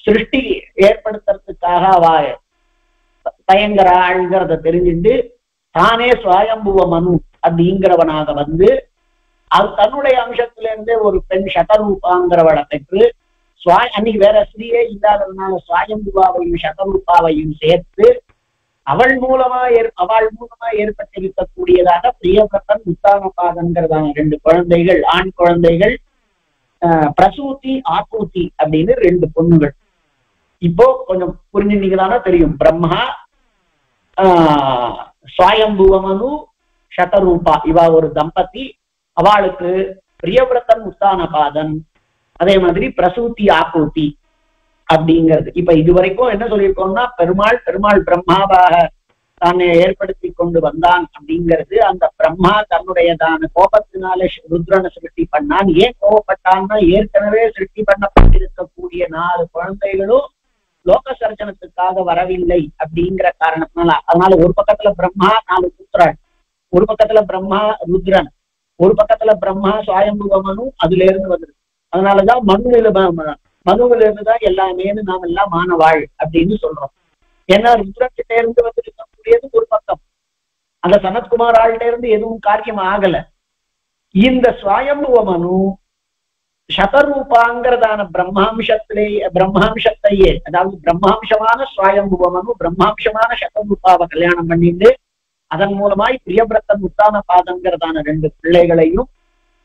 சிருஷ்டி ஏற்படுத்துறதுக்காக அவ தயங்கராள்ங்கிறத தெரிஞ்சுட்டு தானே சுவாயம்புவ மனு அப்படிங்கிறவனாக வந்து அது தன்னுடைய அம்சத்துல இருந்தே ஒரு பெண் சதரூபாங்கிறவளை பெற்று அன்னைக்கு வேற ஸ்ரீயே இல்லாததுனால சுவாயம்புவாவையும் சதரூபாவையும் சேர்த்து அவள் மூலமா ஏற்பட்டிருக்கக்கூடியதாக பிரியவர்த்தன் உத்தானபாதன்கிறதான 2 குழந்தைகள், ஆண் குழந்தைகள், பிரசூதி ஆக்கூதி அப்படின்னு 2 பொண்ணுகள். இப்போ கொஞ்சம் புரிஞ்சுட்டீங்களானா தெரியும். பிரம்மா, ஸ்வயம்புவமனு, சதரூபா இவா ஒரு தம்பதி. அவளுக்கு பிரியவிரத்தன் உத்தானபாதன், அதே மாதிரி பிரசூதி ஆக்கூதி அப்படிங்கிறது. இப்ப இதுவரைக்கும் என்ன சொல்லியிருக்கோம்னா, பெருமாள் பிரம்மாவாக தன்னை ஏற்படுத்தி கொண்டு வந்தான் அப்படிங்கிறது. அந்த பிரம்மா தன்னுடையதான கோபத்தினால ருத்ரனை சிருஷ்டி பண்ணான். ஏன் கோபப்பட்டான்னா, ஏற்கனவே சிருஷ்டி பண்ணப்பட்டிருக்கக்கூடிய 4 குழந்தைகளும் லோக சர்ஜனத்துக்காக வரவில்லை அப்படிங்கிற காரணத்தினால. அதனால ஒரு பக்கத்துல பிரம்மா 4 புத்திரன், ஒரு பக்கத்துல பிரம்மா ருத்ரன், ஒரு பக்கத்துல பிரம்மா சுவயம்புவமனு அதுல இருந்து வந்தது. அதனாலதான் மனுவில இருந்துதான் எல்லாமே நாம் எல்லாம் மானவாள் அப்படின்னு சொல்றோம். ஏன்னா ருத்ரன்கிட்ட இருந்து வந்திருக்கக்கூடியது ஒரு பக்கம், அந்த சனத்குமார் ஆள்கிட்ட இருந்து எதுவும் காரியம் ஆகல. இந்த சுவயம்புவமனு சதரூபாங்கிறதான பிரம்மாம்சத்தையே, அதாவது பிரம்மாம்சமான சுவயம்புவமனு பிரம்மாம்சமான சதரூபாவை கல்யாணம் பண்ணிட்டு அதன் மூலமாய் பிரியவிரத்தன் உத்தானபாதங்கிறதான 2 பிள்ளைகளையும்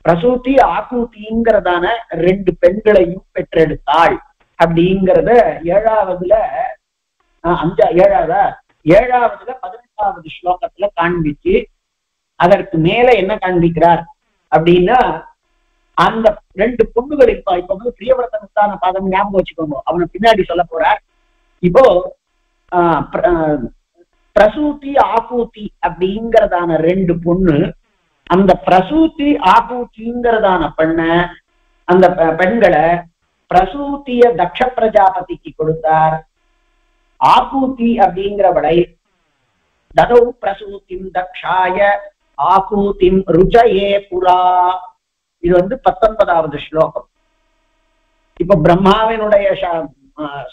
பிரசூதி ஆக்கூதிங்கிறதான 2 பெண்களையும் பெற்றெடுத்தாள் அப்படிங்கிறத 7வதுல 18வது ஸ்லோகத்துல காண்பிச்சு, அதற்கு மேல என்ன காண்பிக்கிறார் அப்படின்னா, அந்த 2 பொண்ணுகள் இப்ப வந்து பிரியவிரத்தன் உத்தானபாதம் ஞாபகம் வச்சுக்கோங்க, அவனை பின்னாடி சொல்ல போறார். இப்போ பிரசூதி ஆக்கூதி அப்படிங்கிறதான 2 பொண்ணு, அந்த பிரசூதி ஆக்கூதிங்கிறதான அந்த பெண்களை பிரசூதிய தக்ஷ பிரஜாபதிக்கு கொடுத்தார். ஆக்கூதி அப்படிங்கிறவளை ததௌ பிரசூதிம் தக்ஷாய ஆக்கூதிம் ருஜயே புரா. இது வந்து 19வது ஸ்லோகம். இப்ப பிரம்மாவினுடைய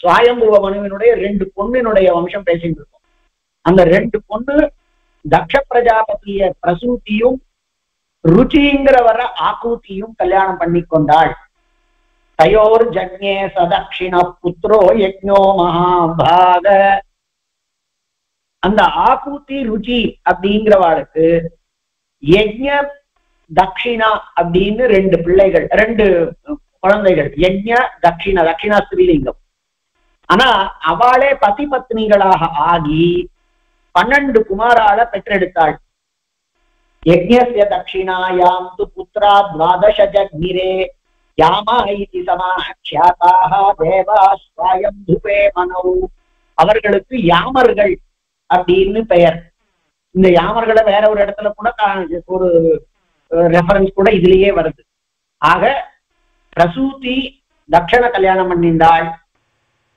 சுவயம்புவ மனுவினுடைய 2 பொண்ணினுடைய வம்சம் பேசிட்டு இருக்கோம். அந்த 2 பொண்ணு தக்ஷ பிரஜாபதிய பிரசூதியும் ருச்சிங்கிறவர ஆக்கூதியும் கல்யாணம் பண்ணி கொண்டாள். தயோர் ஜக்ஞே சதக்ஷிண புத்ரோ யஜ்ஞோ மகாபாக. அந்த ஆக்கூதி ருச்சி அப்படிங்கிறவாளுக்கு யஜ்ஞ தக்ஷிணா அப்படின்னு 2 பிள்ளைகள், 2 குழந்தைகள். யஜ்ஞ தக்ஷிணா, தக்ஷிணா ஸ்திரீலிங்கம். ஆனா அவளே பதி பத்னிகளாக ஆகி 12 குமாரால பெற்றெடுத்தாள். யஜ்ஞஸ்ய தக்ஷிணாயாம் து புத்ரா 12 ஜக்ஞிரே யாமா இதி சமாக்ஷ்யாதாக தேவா ஸ்வயம்புவே மனௌ. அவர்களுக்கு யாமர்கள் அப்படின்னு பெயர். இந்த யாமர்களை வேற ஒரு இடத்துல கூட ஒரு ரெஃபரன்ஸ் கூட இதுலயே வருது. ஆக பிரசூதி தக்ஷண கல்யாணம் பண்ணிண்டாள்,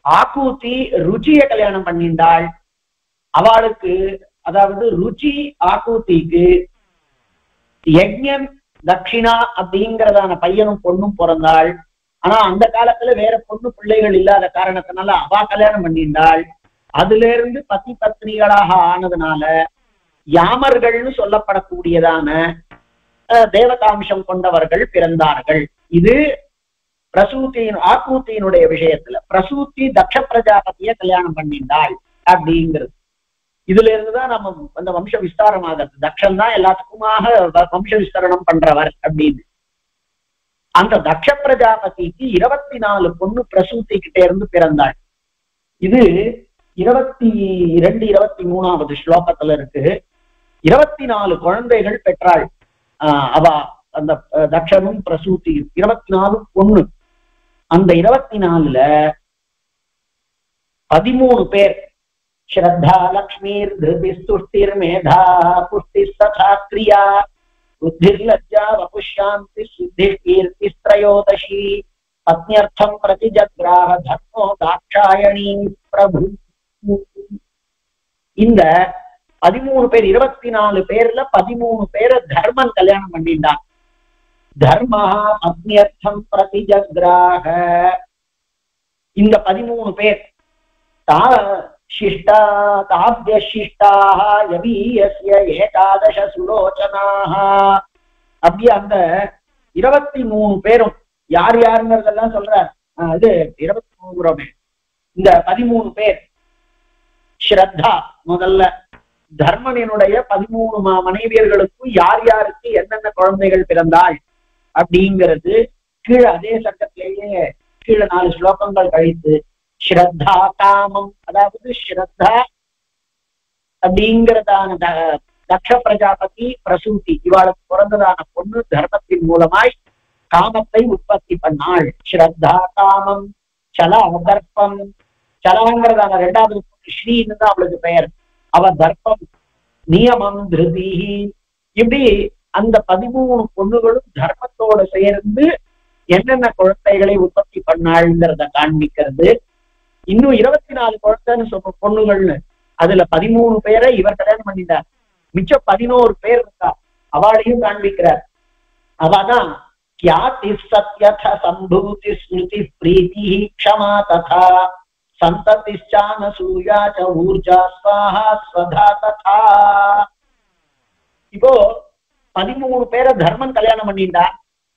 ஆக்கூதி ருச்சிய கல்யாணம் பண்ணிண்டாள். அவளுக்கு, அதாவது ருச்சி ஆக்கூதிக்கு யஜ்ஞன் தக்ஷிணா அப்படிங்கிறதான பையனும் பொண்ணும் பிறந்தாள். ஆனா அந்த காலத்துல வேற பொண்ணு பிள்ளைகள் இல்லாத காரணத்தினால அவ கல்யாணம் பண்ணிண்டாள். அதுல இருந்து பதி பத்னிகளாக ஆனதுனால யாமர்கள்னு சொல்லப்படக்கூடியதான தேவதாம்சம் கொண்டவர்கள் பிறந்தார்கள். இது பிரசூதியின் ஆக்கூத்தியினுடைய விஷயத்துல. பிரசூதி தக்ஷ பிரஜாபதிய கல்யாணம் பண்ணிண்டாள் அப்படிங்கிறது. இதுல இருந்துதான் நம்ம அந்த வம்ச விஸ்தாரம் ஆகிறது. தக்ஷன் தான் எல்லாத்துக்குமாக வம்ச விஸ்தரணம் பண்றவர் அப்படின்னு. அந்த தக்ஷ பிரஜாபதிக்கு 24 பொண்ணு பிரசூதி கிட்ட இருந்து பிறந்தாள். இது 22, 23வது ஸ்லோகத்துல இருக்கு. 24 குழந்தைகள் பெற்றாள் அவ. அந்த தக்ஷனும் பிரசூதியும் 24 பொண்ணு. அந்த 24ல 13 பேர் ஸ்ரத்தா லக்ஷ்மீர் திருதிஸ்துஷ்டிர் மேதா புஷ்டிஸ்ததா கிரியா புத்திர்லஜ்ஜா வபுஷ்யாந்தி சித்திர் கீர்த்திஸ்த்ரயோதசி பத்னியர்த்தம் பிரதிஜக்ராஹ தர்மோ தாட்சாயணி பிரபு. இந்த 13 பேர், 24 பேர்ல 13 பேரை தர்மன் கல்யாணம் பண்ணிட்டான். தர்மா பத்னியர்த்தம் பிரதிஜக்ராஹ. இந்த 13 பேர் தாப்ய சிஷ்டாஹ யவீயஸ்ய ஏகாதச சுலோச்சனாஹ. அப்படி அந்த 23 பேரும் யார் யாருங்கிறதெல்லாம் சொல்றார். இது 23 இந்த 13 பேர் ஸ்ரத்தா முதல்ல தர்மனினுடைய 13 மனைவியர்களுக்கும் யார் யாருக்கு என்னென்ன குழந்தைகள் பிறந்தாள் அப்படிங்கிறது கீழே அதே சட்டத்திலேயே கீழே 4 ஸ்லோகங்கள் கழித்து ஸ்ரத்தா காமம், அதாவது ஸ்ரத்தா அப்படிங்கிறதான தக்ஷ பிரஜாபதி பிரசூதி இவாளுக்கு பிறந்ததான பொண்ணு தர்மத்தின் மூலமாய் காமத்தை உற்பத்தி பண்ணாள். ஸ்ரத்தா காமம் சல தர்ப்பம், சலங்கிறதான 2வது பொண்ணு ஸ்ரீன்னு தான் அவளுக்கு பெயர். அவ தர்ப்பம் நியமம் திருதி, இப்படி அந்த 13 பொண்ணுகளும் தர்மத்தோட சேர்ந்து என்னென்ன குழந்தைகளை உற்பத்தி பண்ணாள்ங்கிறத காண்பிக்கிறது. இன்னும் 24 குழந்தைன்னு சொல்ற பொண்ணுகள்னு அதுல 13 பேரை இவர் கல்யாணம் பண்ணிட்டார். மிச்சம் 11 பேர் இருக்கா, அவளையும் காண்பிக்கிறார். அவதான் கியாதி சத்யத சம்பூதி ஸ்மிருதி பிரீதி க்ஷமா ததா சந்ததிஷ்சானசூயா ச ஊர்ஜா ஸ்வாஹா ஸ்வதா ததா. இப்போ 13 பேரை தர்மன் கல்யாணம் பண்ணிட்டார்.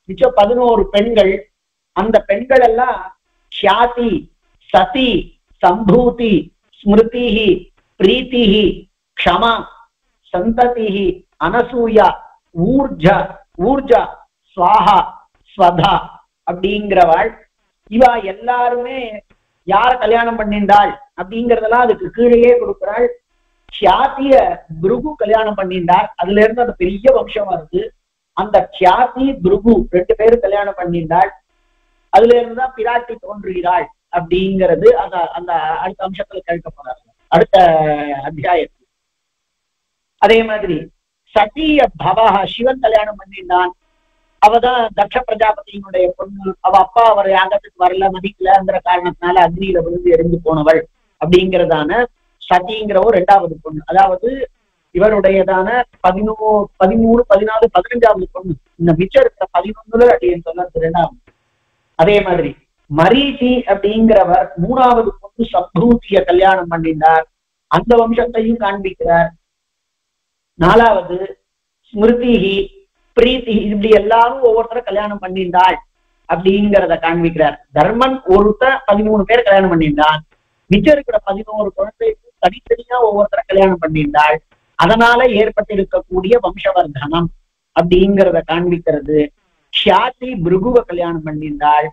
மிச்சம் 11 பெண்கள். அந்த பெண்கள் எல்லாம் க்யாதி, சதி, சம்பூதி, ஸ்மிருதிஹி, பிரீத்திஹி, க்ஷமா, சந்ததிஹி, அனசூயா, ஊர்ஜா, ஸ்வாஹா, ஸ்வதா அப்படிங்கிறவாள். இவா எல்லாருமே யார கல்யாணம் பண்ணிண்டாள் அப்படிங்கறதெல்லாம் அதுக்கு கீழேயே கொடுக்கிறாள். க்யாதிய பிருகு கல்யாணம் பண்ணிண்டார். அதுல இருந்து அந்த பெரிய வம்சம் வருது. அந்த க்யாதி பிருகு 2 பேரும் கல்யாணம் பண்ணிண்டாள். அதுல இருந்துதான் பிராட்டி தோன்றுகிறாள் அப்படிங்கிறது அந்த அந்த அடுத்த அம்சத்துல கேட்க போறாங்க அடுத்த அத்தியாயத்தில். அதே மாதிரி சதிய பவஹ சிவன் கல்யாணம் பண்ணினான். அவதான் தக்ஷ பிரஜாபதியினுடைய பொண்ணு. அவ அப்பா அவர் யாகத்துக்கு வரல, மதிக்கலங்கிற காரணத்தினால அக்னியில விழுந்து எரிந்து போனவள் அப்படிங்கிறதான சதிங்கிறவோ 2வது பொண்ணு. அதாவது இவருடையதான 13, 14, 15வது பொண்ணு. இந்த மிச்சம் இருக்கிற 11 அப்படின்னு சொன்னது 2வது. அதே மாதிரி மரீச்சி அப்படிங்கிறவர் 3வது பொண்ணு சம்பூத்திய கல்யாணம் பண்ணினார். அந்த வம்சத்தையும் காண்பிக்கிறார். 4வது ஸ்மிருதிஹி, பிரீத்தி, இப்படி எல்லாரும் ஒவ்வொருத்தர கல்யாணம் பண்ணிண்டாள் அப்படிங்கிறத காண்பிக்கிறார். தர்மன் ஒருத்த 13 பேர் கல்யாணம் பண்ணிண்டான். மிச்சம் இருக்கிற 11 குழந்தைக்கு தனித்தனியா ஒவ்வொருத்தர கல்யாணம் பண்ணிண்டாள். அதனால ஏற்பட்டிருக்கக்கூடிய வம்சவர்தனம் அப்படிங்கிறத காண்பிக்கிறது. க்யாதி பிருகுவ கல்யாணம் பண்ணிண்டாள்.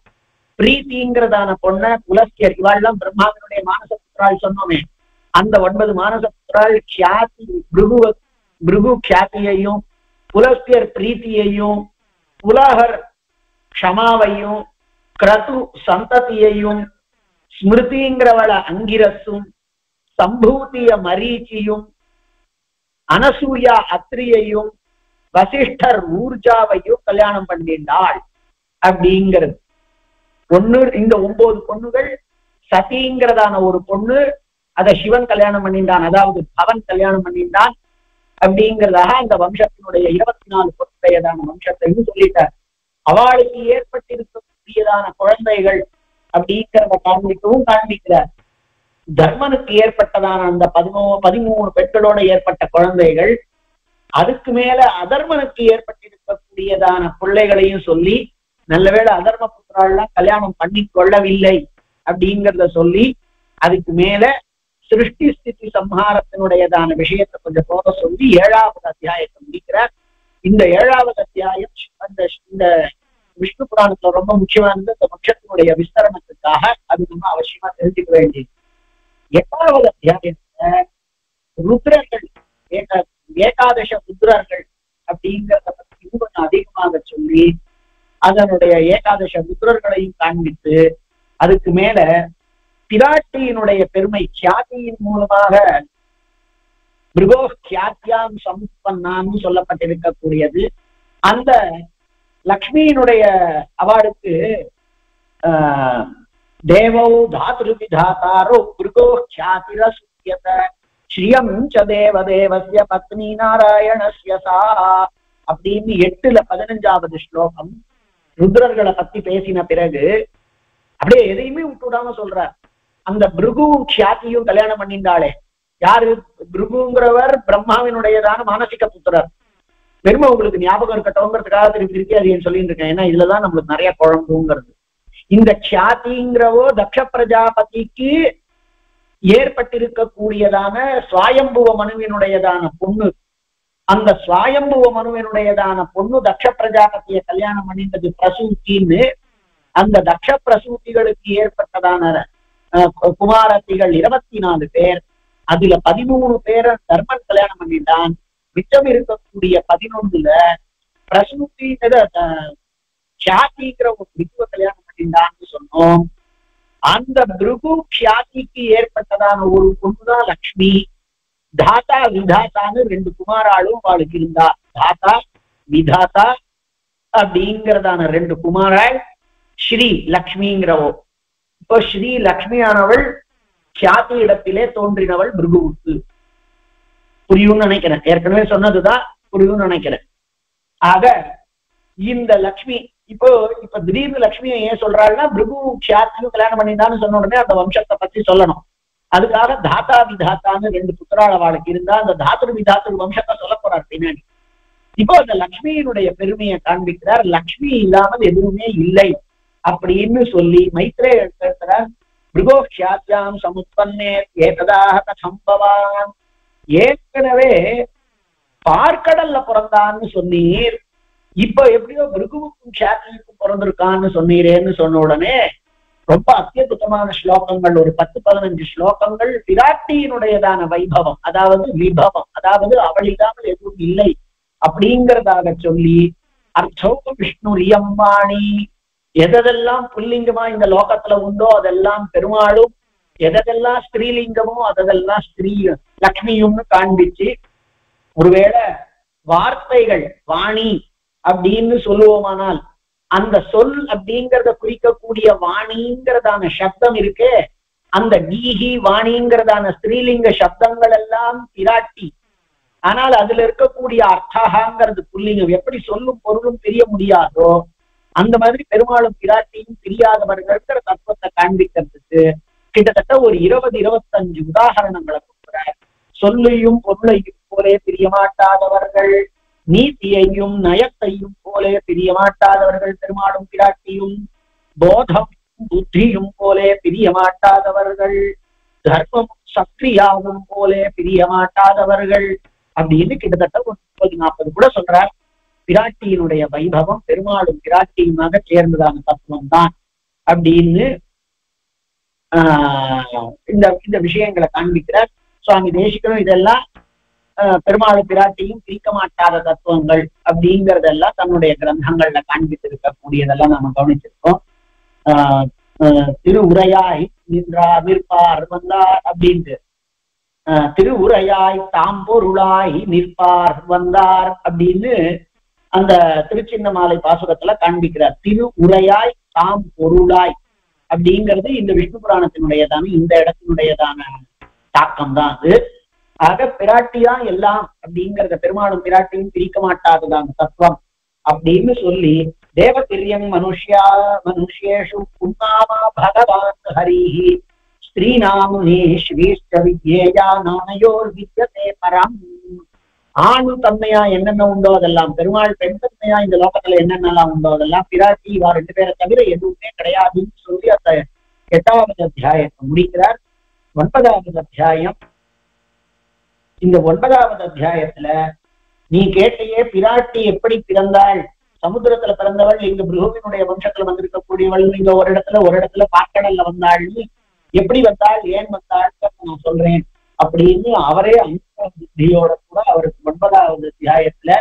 பிரீத்திங்கிறதான பொண்ண புலஸ்தியர், இவாள்லாம் பிரம்மாவினுடைய மானசபுத்திராள் சொன்னோமே, அந்த 9 மானசபுத்திராள் க்யாதி பிருகு க்யாதியையும், புலஸ்தியர் பிரீத்தியையும், புலஹர் க்ஷமாவையும், கிரது சந்ததியையும், ஸ்மிருதிங்கிறவள அங்கிரஸும், சம்பூத்திய மரீச்சியும், அனசூயா அத்ரியையும், வசிஷ்டர் ஊர்ஜாவையும் கல்யாணம் பண்ணிண்டாள் அப்படிங்கிறது. இந்த 9 பொண்ணுகள். சதிங்கிறதான ஒரு பொண்ணு, அத சிவன் கல்யாணம் பண்ணிண்டான், அதாவது பவன் கல்யாணம் பண்ணிண்டான் அப்படிங்கிறதாக அந்த வம்சத்தினுடைய 24 பொருட்டையதான வம்சத்தையும் சொல்லிட்டார். அவளுக்கு ஏற்பட்டிருக்கக்கூடியதான குழந்தைகள் அப்படிங்கிறத காண்பிக்கிறார். தர்மனுக்கு ஏற்பட்டதான அந்த 13 பெண்களோட ஏற்பட்ட குழந்தைகள், அதுக்கு மேல அதர்மனுக்கு ஏற்பட்டிருக்கக்கூடியதான பிள்ளைகளையும் சொல்லி, நல்லவேளை அதர்ம புத்திராள்லாம் கல்யாணம் பண்ணி கொள்ளவில்லை அப்படிங்கிறத சொல்லி, அதுக்கு மேல சிருஷ்டி ஸ்திதி சம்ஹாரத்தினுடையதான விஷயத்தை கொஞ்சம் போக சொல்லி 7வது அத்தியாயத்தை முடிக்கிறார். இந்த 7வது அத்தியாயம் இந்த விஷ்ணு புராணத்துல ரொம்ப முக்கியமானது. இந்த பட்சத்தினுடைய விஸ்தரணத்துக்காக அது நம்ம அவசியமா தெரிஞ்சுக்க வேண்டியது. 8வது அத்தியாயத்துல ருத்ரர்கள், ஏகாதச ருத்ரர்கள் அப்படிங்கிறத பத்தி கொஞ்சம் அதிகமாக சொல்லி, அதனுடைய ஏகாதச ருத்ரர்களையும் காண்பித்து, அதுக்கு மேல பிராட்டியினுடைய பெருமை, க்யாதியின் மூலமாக பிருகோ க்யாத்யாம் சம்பன்னான்னு சொல்லப்பட்டிருக்கக்கூடியது. அந்த லக்ஷ்மியினுடைய அவார்டுக்கு தேவோ தாத்ரு விதாதாரோ பிருகோ க்யாதிர சுத்தியத ஸ்ரீயம் ச தேவதேவஸ்ய பத்னி நாராயணஸ்ய சா அப்படின்னு 8ல 15வது ஸ்லோகம் ருத்ரர்களை பத்தி பேசின பிறகு அப்படியே எதையுமே விட்டுவிடாம சொல்றார். அந்த பிருகுவும் க்யாதியும் கல்யாணம் பண்ணிண்டாளே, யாரு? பிருகுங்கிறவர் பிரம்மாவினுடையதான மானசிக புத்திரர். பெருமை உங்களுக்கு ஞாபகம் இருக்கட்டும்ங்கிறதுக்காக திருப்பி அது சொல்லிட்டு இருக்கேன். ஏன்னா இதுலதான் நம்மளுக்கு நிறைய குழம்புங்கிறது. இந்த க்யாதிங்கிறவோ தக்ஷ பிரஜாபதிக்கு ஏற்பட்டிருக்கக்கூடியதான சுவாயம்புவ மனுவினுடையதான பொண்ணு. அந்த சுவாயம்புவ மனுவினுடையதான பொண்ணு தக்ஷ பிரஜாபதியை கல்யாணம் பண்ணிட்டது பிரசூத்தின்னு. அந்த தக்ஷ பிரசூத்திகளுக்கு ஏற்பட்டதான குமாரத்திகள் 24 பேர். அதுல 13 பேரை தர்மன் கல்யாணம் பண்ணிட்டான். மிச்சம் இருக்கக்கூடிய 11ல பிரசூத்தி க்ஷாதிங்கிற ஒரு பிருகுவை கல்யாணம் பண்ணிட்டான்னு சொன்னோம். அந்த பிருகு க்ஷாதிக்கு ஏற்பட்டதான ஒரு பொண்ணுதான் லக்ஷ்மி. தாத்தா விதாத்தான்னு 2 குமாராளும் அவளுக்கு இருந்தா. தாத்தா விதாத்தா அப்படிங்கிறதான 2 குமாராள் ஸ்ரீ லக்ஷ்மிங்கிறவோ. இப்போ ஸ்ரீ லக்ஷ்மியானவள் க்ஷாதி இடத்திலே தோன்றினவள் பிருகுவுக்கு. புரியும்னு நினைக்கிறேன், ஏற்கனவே சொன்னதுதான் புரியும்னு நினைக்கிறேன். ஆக இந்த லக்ஷ்மி இப்ப திடீர்னு லக்ஷ்மியை ஏன் சொல்றாள்னா பிருகு க்ஷாத்தியும் கல்யாணம் பண்ணிட்டான்னு சொன்ன உடனே அந்த வம்சத்தை பத்தி சொல்லணும். அதுக்காக தாத்தா விதாத்தான்னு 2 புத்திராள் அவளுக்கு இருந்தா அந்த தாத்திரு விதாத்திரு வம்சத்தை சொல்ல போறார் பின்னாடி. இப்போ அந்த லக்ஷ்மியினுடைய பெருமையை காண்பிக்கிறார். லக்ஷ்மி இல்லாமல் எதுவுமே இல்லை அப்படின்னு சொல்லி மைத்ரேய எழுத்துறார். பிருகோக்ஷாத்யாம் சமுத்பன்னே ஏததாக சம்பவான். ஏற்கனவே பார்க்கடல்ல பிறந்தான்னு சொன்னீர், இப்ப எப்படியோ பிருகுவுக்கும் க்ஷாத்தியுக்கும் பிறந்திருக்கான்னு சொன்னீரேன்னு சொன்ன உடனே ரொம்ப அத்தியுதமான ஸ்லோகங்கள், ஒரு 10-15 ஸ்லோகங்கள் விராட்டியினுடையதான வைபவம், அதாவது விபவம், அதாவது அவள் இல்லாமல் எதுவும் இல்லை அப்படிங்கிறதாக சொல்லி அர்த்தௌ விஷ்ணு ரியம்பாணி, எதெல்லாம் புல்லிங்கமா இந்த லோகத்துல உண்டோ அதெல்லாம் பெருமாளும், எதெல்லாம் ஸ்திரீலிங்கமோ அதெல்லாம் ஸ்திரீ லக்ஷ்மியும்னு காண்பிச்சு, ஒருவேளை வார்த்தைகள் வாணி அப்படின்னு சொல்லுவோமானால் அந்த சொல் அப்படிங்கிறத குறிக்கக்கூடிய வாணிங்கிறதான சப்தம் இருக்கே, அந்த நீஹி வாணிங்கிறதான ஸ்திரீலிங்க சப்தங்கள் எல்லாம் பிராட்டி. ஆனால் அதுல இருக்கக்கூடிய அர்த்தகாங்கிறது புல்லிங்கம். எப்படி சொல்லும் பொருளும் தெரிய முடியாதோ அந்த மாதிரி பெருமாளும் பிராட்டியும் பிரியாதவர்கள்ங்கிற தத்துவத்தை காண்பிக்கிறதுக்கு கிட்டத்தட்ட ஒரு 20-25 உதாரணங்களை கொடுக்கிறார். சொல்லையும் பொருளையும் போலே பிரியமாட்டாதவர்கள், நீதியையும் நயத்தையும் போலே பிரியமாட்டாதவர்கள் பெருமாளும் பிராட்டியும், போதம் புத்தியும் போலே பிரியமாட்டாதவர்கள், தர்மம் சக்தியாகும் போலே பிரியமாட்டாதவர்கள் அப்படின்னு கிட்டத்தட்ட ஒரு 30-40 கூட சொல்றார். பிராட்டியினுடைய வைபவம் பெருமாளும் பிராட்டியுமாக சேர்ந்ததான தத்துவம் தான் அப்படின்னு இந்த விஷயங்களை காண்பிக்கிறார் சுவாமி தேசிகனும். இதெல்லாம் பெருமாளும் பிராட்டியும் பிரிக்க மாட்டாத தத்துவங்கள் அப்படிங்கறதெல்லாம் தன்னுடைய கிரந்தங்கள்ல காண்பித்திருக்கக்கூடியதெல்லாம் நாம கவனிச்சிருக்கோம். திருவுரையாய் நின்றார் வந்தார் அப்படின்ட்டு, திருவுரையாய் தாம்பொருளாய் நிற்பார் வந்தார் அப்படின்னு அந்த திருச்சின்னமாலை பாசுரத்துல காண்பிக்கிறார். திருவுரையாய் தாம் பொருளாய் அப்படிங்கிறது இந்த விஷ்ணு புராணத்தினுடையதான இந்த இடத்தினுடையதான தாக்கம் தான் அது. ஆக பிராட்டியா எல்லாம் அப்படிங்கிறத பெருமாளும் பிராட்டியும் பிரிக்க மாட்டாததான தத்துவம் அப்படின்னு சொல்லி, தேவதிரியங் மனுஷ்யேஷு புன்னாமா பகவான் ஹரிஹி ஸ்ரீநாம் ஸ்ரீஷ்ட வித்யேயா நானயோர் வித்யதே பரம். ஆணு தன்மையா என்னென்ன உண்டோ அதெல்லாம் பெருமாள், பெண் தன்மையா இந்த லோகத்துல என்னென்னலாம் உண்டோ அதெல்லாம் பிராட்டி, இவா 2 பேரை தவிர எதுவுமே கிடையாதுன்னு சொல்லி அந்த 8வது அத்தியாயத்தை முடிக்கிறார். 9வது அத்தியாயம். இந்த 9வது அத்தியாயத்துல நீ கேட்டையே பிராட்டி எப்படி பிறந்தாள், சமுத்திரத்துல பிறந்தவள், இங்க பிருகுவினுடைய வம்சத்துல வந்திருக்கக்கூடியவள், இங்க ஒரு இடத்துல பார்க்கடல்ல வந்தாள்னு எப்படி வந்தாள், ஏன் வந்தாள் நான் சொல்றேன் அப்படின்னு அவரே அந்த புத்தியோட கூட அவருக்கு 9வது அத்தியாயத்துல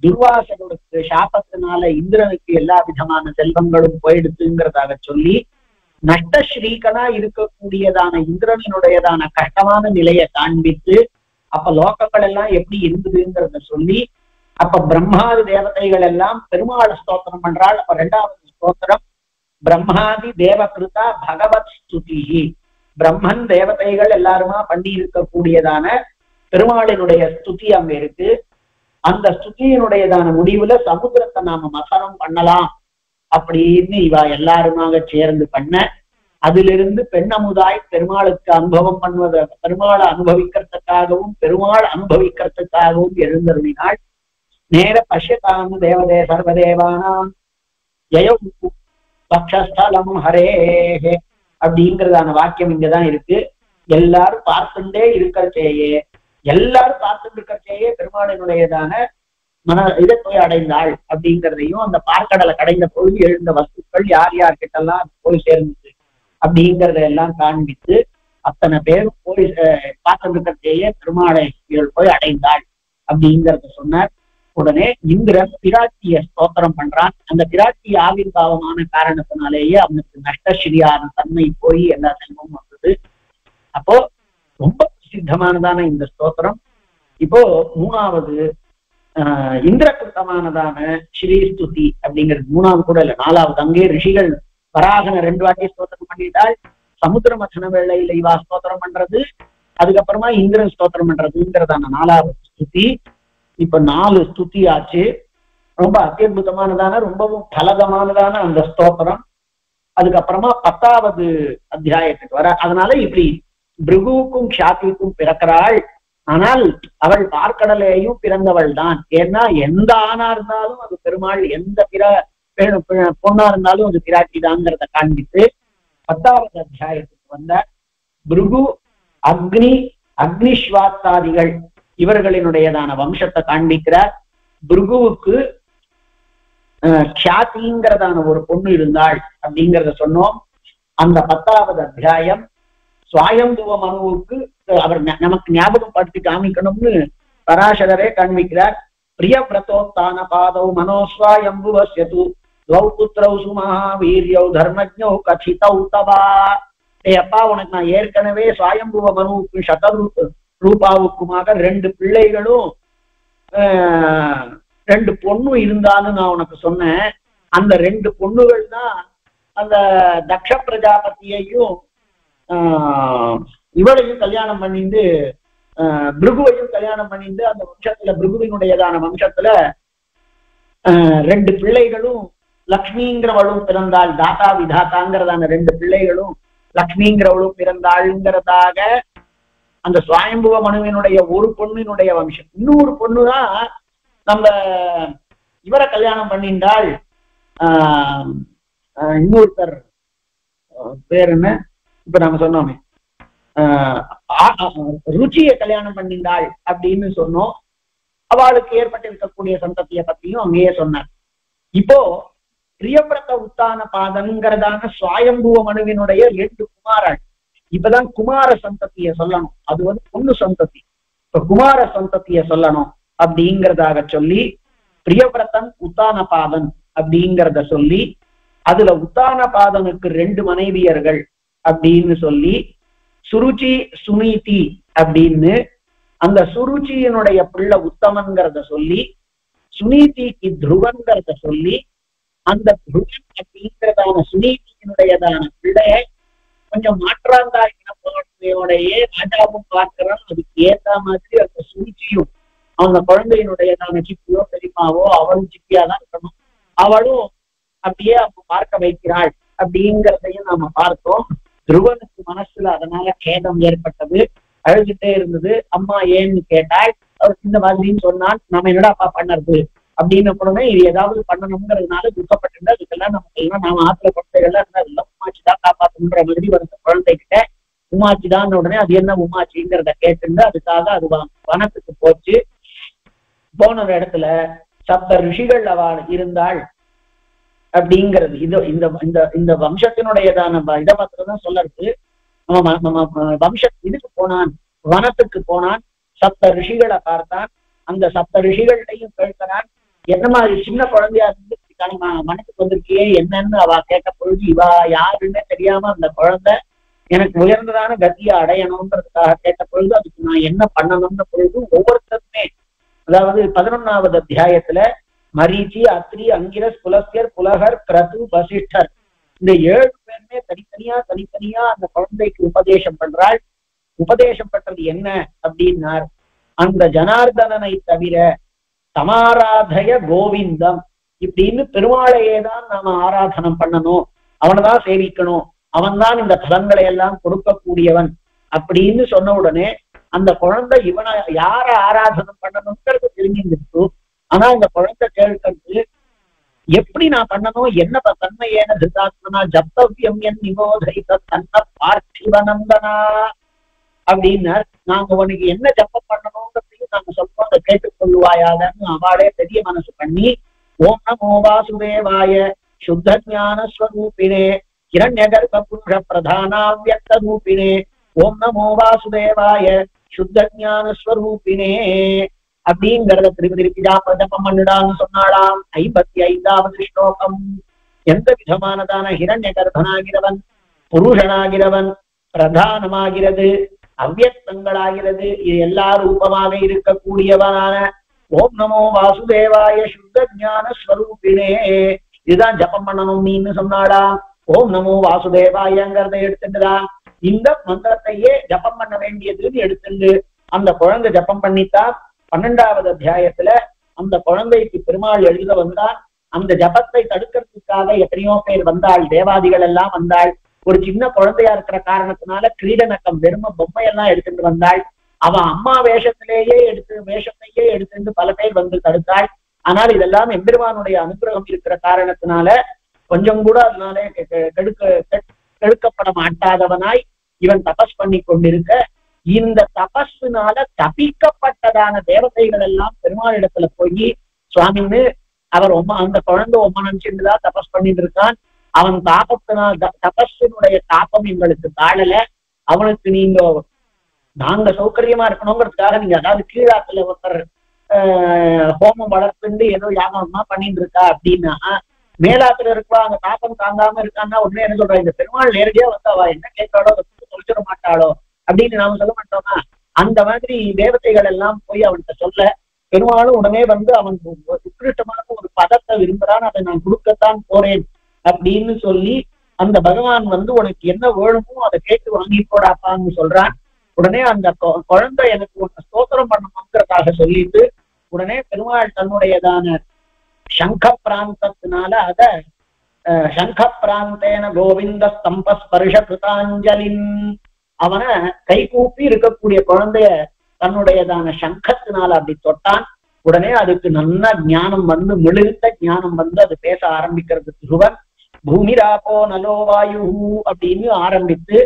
துர்வாசனுக்கு சாபத்தினால இந்திரனுக்கு எல்லா விதமான செல்வங்களும் போயிடுத்துங்கிறதாக சொல்லி, நஷ்டஸ்ரீகனா இருக்கக்கூடியதான இந்திரனுடையதான கஷ்டமான நிலையை காண்பித்து, அப்ப லோகங்கள் எல்லாம் எப்படி இருந்ததுங்கிறத சொல்லி, அப்ப பிரம்மாதி தேவதைகள் எல்லாம் பெருமாள் ஸ்தோத்திரம் பண்றாள். அப்ப 2வது ஸ்தோத்திரம் பிரம்மாதி தேவகிருதா பகவத் ஸ்துதி. பிரம்மன் தேவதைகள் எல்லாருமா பண்ணி இருக்கக்கூடியதான பெருமாளினுடைய ஸ்துதி அங்க இருக்கு. அந்த ஸ்துதியினுடையதான முடிவுல சமுத்திரத்தை நாம மசனம் பண்ணலாம் அப்படின்னு இவா எல்லாருமாக சேர்ந்து பண்ண, அதிலிருந்து பெண்ணமுதாய் பெருமாளுக்கு அனுபவம் பண்ணுவத, பெருமாளை அனுபவிக்கிறதுக்காகவும் பெருமாள் அனுபவிக்கிறதுக்காகவும் எழுந்தருளினாள். நேர பஷ்யதாம் தேவதே சர்வதேவானாம் ஜெயம் பக்ஷஸ்தலம் ஹரே அப்படிங்கிறதான வாக்கியம் இங்கதான் இருக்கு. எல்லாரும் பார்த்துட்டே இருக்கிறச்சேயே பெருமாளினுடையதான இதை போய் அடைந்தாள் அப்படிங்கிறதையும், அந்த பார்க்கடலை கடைந்த பொழுது எழுந்த வஸ்துக்கள் யார் யார்கிட்டெல்லாம் போய் சேர்ந்துச்சு அப்படிங்கிறத எல்லாம் காண்பித்து அத்தனை பேரும் போய் பார்த்திருக்கிறதையே பெருமாளை போய் அடைந்தாள் அப்படிங்கிறத சொன்னார். உடனே இந்திரன் பிராட்டிய ஸ்தோத்திரம் பண்றான். அந்த பிராட்டி ஆவிர்பாவமான காரணத்தினாலேயே அவனுக்கு நஷ்டஸ்ரீயான தன்மை போய் எல்லா செல்வமும் வந்தது. அப்போ ரொம்ப பிரசித்தமானதான இந்த ஸ்தோத்திரம். இப்போ மூணாவது இந்திரகிருத்தமானதான ஸ்ரீஸ்துதி அப்படிங்கிறது மூணாவது கூட இல்ல, நாலாவது. அங்கே ரிஷிகள் வராகன 2 வாட்டி ஸ்தோத்திரம் பண்ணிட்டாள். சமுத்திர மதன வேளையில இவா ஸ்தோத்திரம் பண்றது, அதுக்கப்புறமா இந்திரன் ஸ்தோத்திரம் பண்றதுங்கிறதான 4வது ஸ்துதி. இப்ப 4 ஸ்துதி ஆச்சு. ரொம்ப அத்தியுதமானதான ரொம்பவும் பலதமானதான அந்த ஸ்தோத்திரம். அதுக்கப்புறமா 10வது அத்தியாயத்துக்கு வர. அதனால இப்படி பிருகுவுக்கும் க்ஷாதிக்கும் பிறக்கிறாள். ஆனால் அவள் பார்க்கடலையும் பிறந்தவள் தான். ஏன்னா எந்த ஆணா இருந்தாலும் அது பெருமாள், எந்த பொண்ணா இருந்தாலும் அது பிராட்டி தாங்கிறத காண்பித்து 10வது அத்தியாயத்துக்கு வந்த பிருகு அக்னிஸ்வாத்தாதிகள் இவர்களினுடையதான வம்சத்தை காண்பிக்கிறார். பிருகுவுக்கு க்ஷாதிங்கிறதான ஒரு பொண்ணு இருந்தாள் அப்படிங்கிறத சொன்னோம். அந்த 10வது அத்தியாயம் சுவாயம்புவ மனுவுக்கு அவர் நமக்கு ஞாபகப்படுத்தி காமிக்கணும்னு பராசரரே காண்பிக்கிறார். பிரியவிரதோத்தான பாதௌ மனோஸ்வாயம்புவஸ்யது துவௌ புத்ரௌ சுமஹாவீர்யௌ தர்மஜ்ஞௌ கசிதௌ தவா. அப்பா, உனக்கு நான் ஏற்கனவே சுவாயம்புவ மனுவுக்கும் ரூபாவுக்குமாக 2 பிள்ளைகளும் 2 பொண்ணும் இருந்தாலும் நான் உனக்கு சொன்னேன். அந்த 2 பொண்ணுகள் தான் அந்த தக்ஷ பிரஜாபதியையும் இவளையும் கல்யாணம் பண்ணிட்டு பிருகுவையும் கல்யாணம் பண்ணிட்டு அந்த வம்சத்துல பிருகுவினுடையதான வம்சத்துல 2 பிள்ளைகளும் லக்ஷ்மிங்கிறவளும் பிறந்தாள். தாத்தா விதாத்தாங்கிறதான 2 பிள்ளைகளும் லக்ஷ்மிங்கிறவளும் பிறந்தாள்ங்கிறதாக அந்த சுவாயம்புவ மனுவினுடைய ஒரு பொண்ணினுடைய வம்சம். இன்னொரு பொண்ணுதான் நம்ம இவரை கல்யாணம் பண்ணிண்டாள். இன்னொருத்தர் பேர் என்ன, இப்ப நாம சொன்னோமே, ருச்சியை கல்யாணம் பண்ணிண்டாள் அப்படின்னு சொன்னோம். அவளுக்கு ஏற்பட்டிருக்கக்கூடிய சந்ததியை பத்தியும் அங்கேயே சொன்னார். இப்போ பிரியவிரத உத்தான பாதங்கிறதான சுவாயம்புவ மனுவினுடைய 2 குமாரள். இப்பதான் குமார சந்ததிய சொல்லணும். அது பொண்ணு சந்ததி. இப்ப குமார சந்ததிய சொல்லணும் அப்படிங்கிறதாக சொல்லி பிரியவிரதன் உத்தான பாதன் அப்படிங்கிறத சொல்லி, அதுல உத்தான பாதனுக்கு 2 மனைவியர்கள் அப்படின்னு சொல்லி சுருச்சி சுனீதி அப்படின்னு, அந்த சுருச்சியினுடைய பிள்ளை உத்தமன்கிறத சொல்லி, சுனீதிக்கு துருவன்கிறத சொல்லி, அந்த துருவன் அப்படிங்கிறதான சுனீதியினுடையதான பிள்ளைய கொஞ்சம் மாற்றாந்தாயோடைய ராஜாவும் பார்க்கிறான். அதுக்கு ஏத்த மாதிரி அந்த சுருச்சியும் அந்த குழந்தையினுடையதான சிப்பியோ பெரியமாவோ அவளும் சிப்பியாதான் இருக்கணும். அவளும் அப்படியே அவங்க பார்க்க வைக்கிறாள் அப்படிங்கிறதையும் நாம பார்த்தோம். துருவனுக்கு மனசுல அதனால கேதம் ஏற்பட்டது. அழுதுட்டே இருந்தது. அம்மா ஏன்னு கேட்டாள். அவர் இந்த மாதிரின்னு சொன்னான். நம்ம என்னடாப்பா பண்ணறது அப்படின்னு உடனே இது ஏதாவது பண்ணணுங்கிறதுனால துக்கப்பட்டு, அதுக்கெல்லாம் நமக்கு எல்லாம் நாம ஆத்துல குழந்தைகள்லாம் இருந்தா உமாச்சிதான் காப்பாத்துன்ற மாதிரி வந்த குழந்தைகிட்ட உமாச்சிதான் உடனே அது என்ன உமாச்சிங்கிறத கேட்டுண்டு அதுக்காக அது வனத்துக்கு போச்சு. போன இடத்துல சப்த ரிஷிகள் அவள் இருந்தாள் அப்படிங்கிறது இந்த வம்சத்தினுடையதான இதை மாத்திரம்தான் சொல்லறது. இதுக்கு போனான், வனத்துக்கு போனான், சப்த ரிஷிகளை பார்த்தான். அந்த சப்த ரிஷிகள்டையும் கேட்கிறான், என்ன மாதிரி சின்ன குழந்தையா இருந்து மனத்துக்கு வந்திருக்கியே என்னன்னு அவ கேட்ட பொழுது, இவா யாருன்னு தெரியாம அந்த குழந்தை எனக்கு உயர்ந்ததான கத்தியை அடையணும்ன்றதுக்காக கேட்ட பொழுது அதுக்கு நான் என்ன பண்ணணும்னு பொழுது ஒவ்வொருத்தருமே, அதாவது 11வது அத்தியாயத்துல மரீச்சி, அத்ரி, அங்கிரஸ், புலஸ்யர், புலகர், கிரது, வசிஷ்டர் இந்த 7 பேருமே தனித்தனியா அந்த குழந்தைக்கு உபதேசம் பண்றாள். உபதேசம் பண்றது என்ன அப்படின்னார், அந்த ஜனார்தனனை தவிர சமாராதய கோவிந்தம் இப்படின்னு பெருமாளையேதான் நாம ஆராதனம் பண்ணணும், அவனைதான் சேவிக்கணும், அவன் தான் இந்த பலன்களை எல்லாம் கொடுக்கக்கூடியவன் அப்படின்னு சொன்ன உடனே அந்த குழந்தை இவனை யார ஆராதனம் பண்ணணும்ங்கிறது தெரிஞ்சிருந்துச்சு. ஆனா இந்த குழந்தை கேட்கறது எப்படி நான் பண்ணணும், என்ன தன்மையேன திருதாத்மனா ஜப்தவியம் என் நிபோதைத தன்ன பார்த்திவநந்தனா அப்படின்னார். நாங்க உனக்கு என்ன ஜப்பம் பண்ணணும்ன்றதையும் நாங்க சொல்றோம், அதை கேட்டுக் கொள்ளுவாயாதன்னு அவளே பெரிய மனசு பண்ணி ஓம் நமோ வாசுதேவாய சுத்த ஞான ஸ்வரூபிணே ஹிரண்ய கர்ப்ப புருஷ பிரதானாவ்யக்த ரூபிணே ஓம் நமோ வாசுதேவாய சுத்த ஞான ஸ்வரூபிணே அப்படிங்கிறத திருப்பி திருப்பி ஜபம் பண்ணிடான்னு சொன்னாலாம். 55வது ஸ்லோகம். எந்த விதமானதான ஹிரண்ய கர்ப்பனாகிறவன், புருஷனாகிறவன், பிரதானமாகிறது, அவ்யக்தங்களாகிறது, இது எல்லா ரூபமாக இருக்கக்கூடியவனான ஓம் நமோ வாசுதேவாய சுத்த ஞான ஸ்வரூபிணே இதுதான் ஜபம் பண்ணணும் நீன்னு சொன்னாடா. ஓம் நமோ வாசுதேவாயங்கிறத எடுத்துட்டுதா இந்த மந்திரத்தையே ஜபம் பண்ண வேண்டியதுன்னு எடுத்துண்டு அந்த குழந்தை ஜபம் பண்ணித்தான் 12வது அத்தியாயத்துல அந்த குழந்தைக்கு பெருமாள் எழுத வந்தால் அந்த ஜபத்தை தடுக்கிறதுக்காக எத்தனையோ பேர் வந்தாள், தேவாதிகள் எல்லாம் வந்தாள். ஒரு சின்ன குழந்தையா இருக்கிற காரணத்தினால கிரீடநக்கம் வெறும பொம்மையெல்லாம் எடுத்துட்டு வந்தாள். அவன் அம்மா வேஷத்தையே எடுத்துட்டு பல பேர் வந்து தடுத்தாள். ஆனால் இதெல்லாம் எம்பெருமானுடைய அனுகிரகம் இருக்கிற காரணத்தினால கொஞ்சம் கூட அதனால கெடுக்கப்பட மாட்டாதவனாய் இவன் தபஸ் பண்ணி கொண்டிருக்க, இந்த தபஸுனால தபிக்கப்பட்டதான தேவதைகள் எல்லாம் பெருமாளிடத்துல போய் சுவாமின்னு அவர் அந்த குழந்தை நினைச்சுட்டுதான் தபஸ் பண்ணிட்டு இருக்கான். அவன் தாபத்தினால் தபஸினுடைய தாபம் எங்களுக்கு தாழல, அவனுக்கு நாங்க சௌகரியமா இருக்கணுங்கிறதுக்காக நீங்க அதாவது கீழாத்துல ஒருத்தர் ஹோமம் வளர்த்துண்டு ஏதோ யாகமா பண்ணிட்டு இருக்கா அப்படின்னா மேலாத்துல இருக்கா அங்க தாபம் தாங்காம இருக்கான்னா உடனே என்ன சொல்றா, இந்த பெருமாள் நேரடியா வந்து அவ என்ன கேட்காளோ தொலைச்சிட மாட்டாளோ அப்படின்னு நாம சொல்ல மாட்டோம்னா அந்த மாதிரி தேவதைகள் எல்லாம் போய் அவன்கிட்ட சொல்ல பெருமாளும் உடனே வந்து அவன் உத்கிருஷ்டமான ஒரு பதத்தை விரும்புறான், அதை நான் கொடுக்கத்தான் போறேன் அப்படின்னு சொல்லி அந்த பகவான் வந்து உனக்கு என்ன வேணுமோ அதை கேட்டு வாங்கி போடாப்பான்னு சொல்றான். உடனே அந்த குழந்தை எனக்கு உன்னை ஸ்தோத்திரம் பண்ணணுங்கிறதாக சொல்லிட்டு உடனே பெருமாள் தன்னுடையதான சங்க பிராந்தத்தினால அத சங்க பிராந்தேன கோவிந்த ஸ்தம்ப ஸ்பர்ஷ கிருதாஞ்சலின் அவனை கை கூப்பி இருக்கக்கூடிய குழந்தைய தன்னுடையதான சங்கத்தினால அப்படி தொட்டான். உடனே அதுக்கு நல்ல ஞானம் வந்து மிளிர்ந்த ஞானம் வந்து அது பேச ஆரம்பிக்கிறது. துருவன் பூமிராப்போ நலோ வாயு அப்படின்னு ஆரம்பித்து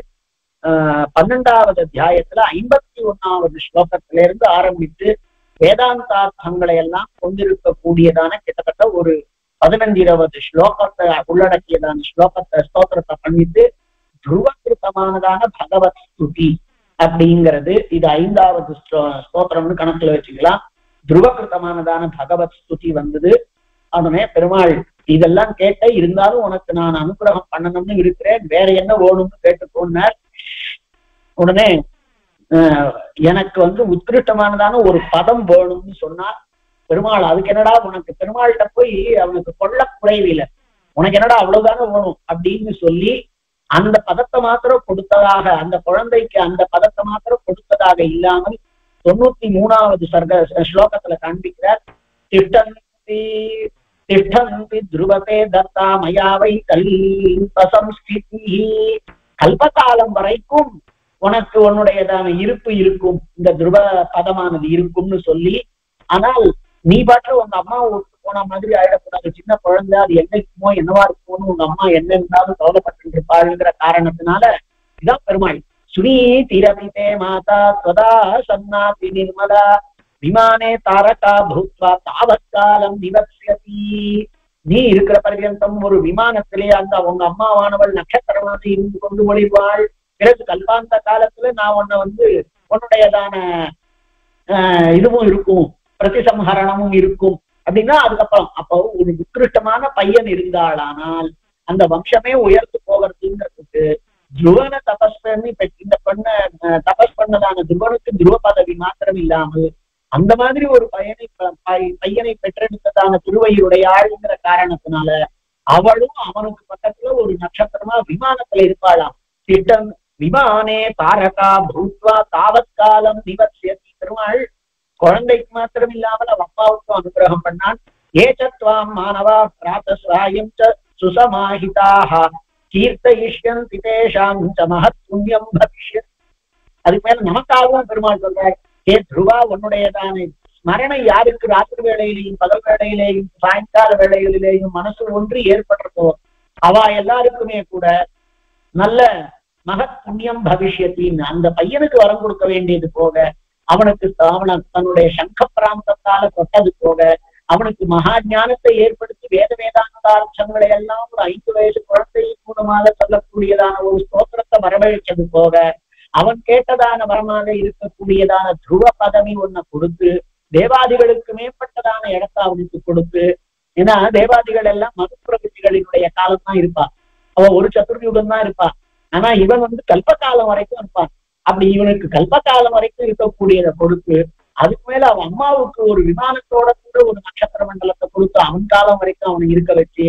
12வது அத்தியாயத்துல 51வது ஸ்லோகத்தில இருந்து ஆரம்பித்து வேதாந்தார்த்தங்களை எல்லாம் கொண்டிருக்கக்கூடியதான கிட்டத்தட்ட ஒரு 15-20 ஸ்லோகத்தை உள்ளடக்கியதான ஸ்தோத்திரத்தை பண்ணிட்டு துருவகிருத்தமானதான பகவத் ஸ்துதி அப்படிங்கிறது இது 5வது ஸ்தோத்திரம்னு கணக்குல வச்சுக்கலாம். துருவகிருத்தமானதான பகவத் ஸ்துதி வந்தது. உடனே பெருமாள் இதெல்லாம் கேட்ட இருந்தாலும் உனக்கு நான் அனுகிரகம் பண்ணணும்னு இருக்கிறேன், வேற என்ன வேணும்னு கேட்டுக்கோன்னார். உடனே எனக்கு வந்து உத்கிருஷ்டமானதான ஒரு பதம் வேணும்னு சொன்னார் பெருமாள். அதுக்கு என்னடா உனக்கு பெருமாள்கிட்ட போய் அவனுக்கு கொள்ள குறைவில்லை, உனக்கு என்னடா அவ்வளவுதானே வேணும் அப்படின்னு சொல்லி அந்த பதத்தை மாத்திரம் கொடுத்ததாக அந்த குழந்தைக்கு அந்த பதத்தை மாத்திரம் கொடுத்ததாக இல்லாமல் 93வது ஸ்லோகத்துல காண்பிக்கிறார். திஷ்டந்தி துருவதே தத்தா மயாவை கல்பசம்ஸ்திதி கல்பகாலம் வரைக்கும் உனக்கு உன்னுடையதான இருப்பு இருக்கும், இந்த துருவ பதமானது இருக்கும்னு சொல்லி. ஆனால் நீ பாட்டு உங்க அம்மா விட்டு போன மாதிரி ஆயிடக்கூடாது, சின்ன குழந்தை அது என்னைக்குமோ என்னவா இருக்குமோன்னு உங்க அம்மா என்ன இருந்தாலும் கவலைப்பட்டு இருப்பாளுங்கிற காரணத்தினால இதான் பெருமாள் சுனீ திரபிதே மாதா சதா சன்னாதி நிர்மலா விமானே தாரகா பூத்வா தாவத்காலம் நிவர்சியதி. நீ இருக்கிற பர்யந்தம் ஒரு விமானத்திலே அந்த உங்க அம்மாவானவள் நட்சத்திரமாக இருந்து கொண்டு ஒளிவாள். பிறகு கல்பாந்த காலத்துல நான் உன்னை வந்து உன்னுடையதான இதுவும் இருக்கும், பிரதிசம்ஹரணமும் இருக்கும் அப்படின்னா அதுக்கப்புறம் அப்போ ஒரு உத்கிருஷ்டமான பையன் இருந்தாளானால் அந்த வம்சமே உயர்த்து போகிறதுங்கிறதுக்கு துருவன தபஸ் பண்ணி இந்த தபஸ் பண்ணதான துருவனுக்கு துருவ பதவி மாத்திரம் இல்லாமல் அந்த மாதிரி ஒரு பையனை பெற்றெடுத்ததான திருவையுடைய ஆளுங்கிற காரணத்தினால அவளும் அவனுக்கு பக்கத்துல ஒரு நட்சத்திரமா விமானத்துல இருப்பாளாம். திட்டம் விமானே தாரகா பூத்வா தாவத்காலம் நிவர்சியதி. பெருமாள் குழந்தைக்கு மாத்திரம் இல்லாமல் அவ அப்பாவுக்கும் அனுகிரகம் பண்ணான். ஏச்சத்வாம் மானவா பிராத்தஸ்வாயம் சுசமாஹிதாக கீர்த்தயிஷ்யந்தி தேஷாம் ச மஹத் புண்ணியம் பவிஷ்யத். அதுக்கு மேல நமக்காகவும் பெருமாள் சொல்றார், ஏ துருவா உன்னுடையதான ஸ்மரணை யாருக்கு ராத்திரி வேளையிலையும் பகல் வேளையிலேயும் சாயங்கால வேளைகளிலேயும் மனசு ஒன்று ஏற்படுறதோ அவ எல்லாருக்குமே கூட நல்ல மகத் புண்ணியம் பவிஷ்யத்தின்னு அந்த பையனுக்கு வரம் கொடுக்க வேண்டியது போக, அவனுக்கு தன்னுடைய சங்க பிராந்தத்தால கொட்டது போக, அவனுக்கு மகா ஞானத்தை ஏற்படுத்தி வேத வேதாந்தார்த்தங்களை எல்லாம் ஒரு 5 வயசு குழந்தையின் மூலமாக சொல்லக்கூடியதான ஒரு ஸ்தோத்திரத்தை வரவழைச்சது போக, அவன் கேட்டதான வரமாக இருக்கக்கூடியதான துருவ பதவி ஒன்ன கொடுத்து, தேவாதிகளுக்கு மேம்பட்டதான இடத்தை அவனுக்கு கொடுத்து, ஏன்னா தேவாதிகள் எல்லாம் மது பிரபுதிகளினுடைய காலம் தான் இருப்பா, அவன் ஒரு சதுர்யுகம் தான் இருப்பா. ஆனா இவன் கல்பகாலம் வரைக்கும் இருப்பான். அப்படி இவனுக்கு கல்பகாலம் வரைக்கும் இருக்கக்கூடியதை கொடுத்து, அதுக்கு மேல அவன் அம்மாவுக்கு ஒரு விமானத்தோட கூட ஒரு நட்சத்திர மண்டலத்தை கொடுத்து அவன் காலம் வரைக்கும் அவனை இருக்க வச்சு,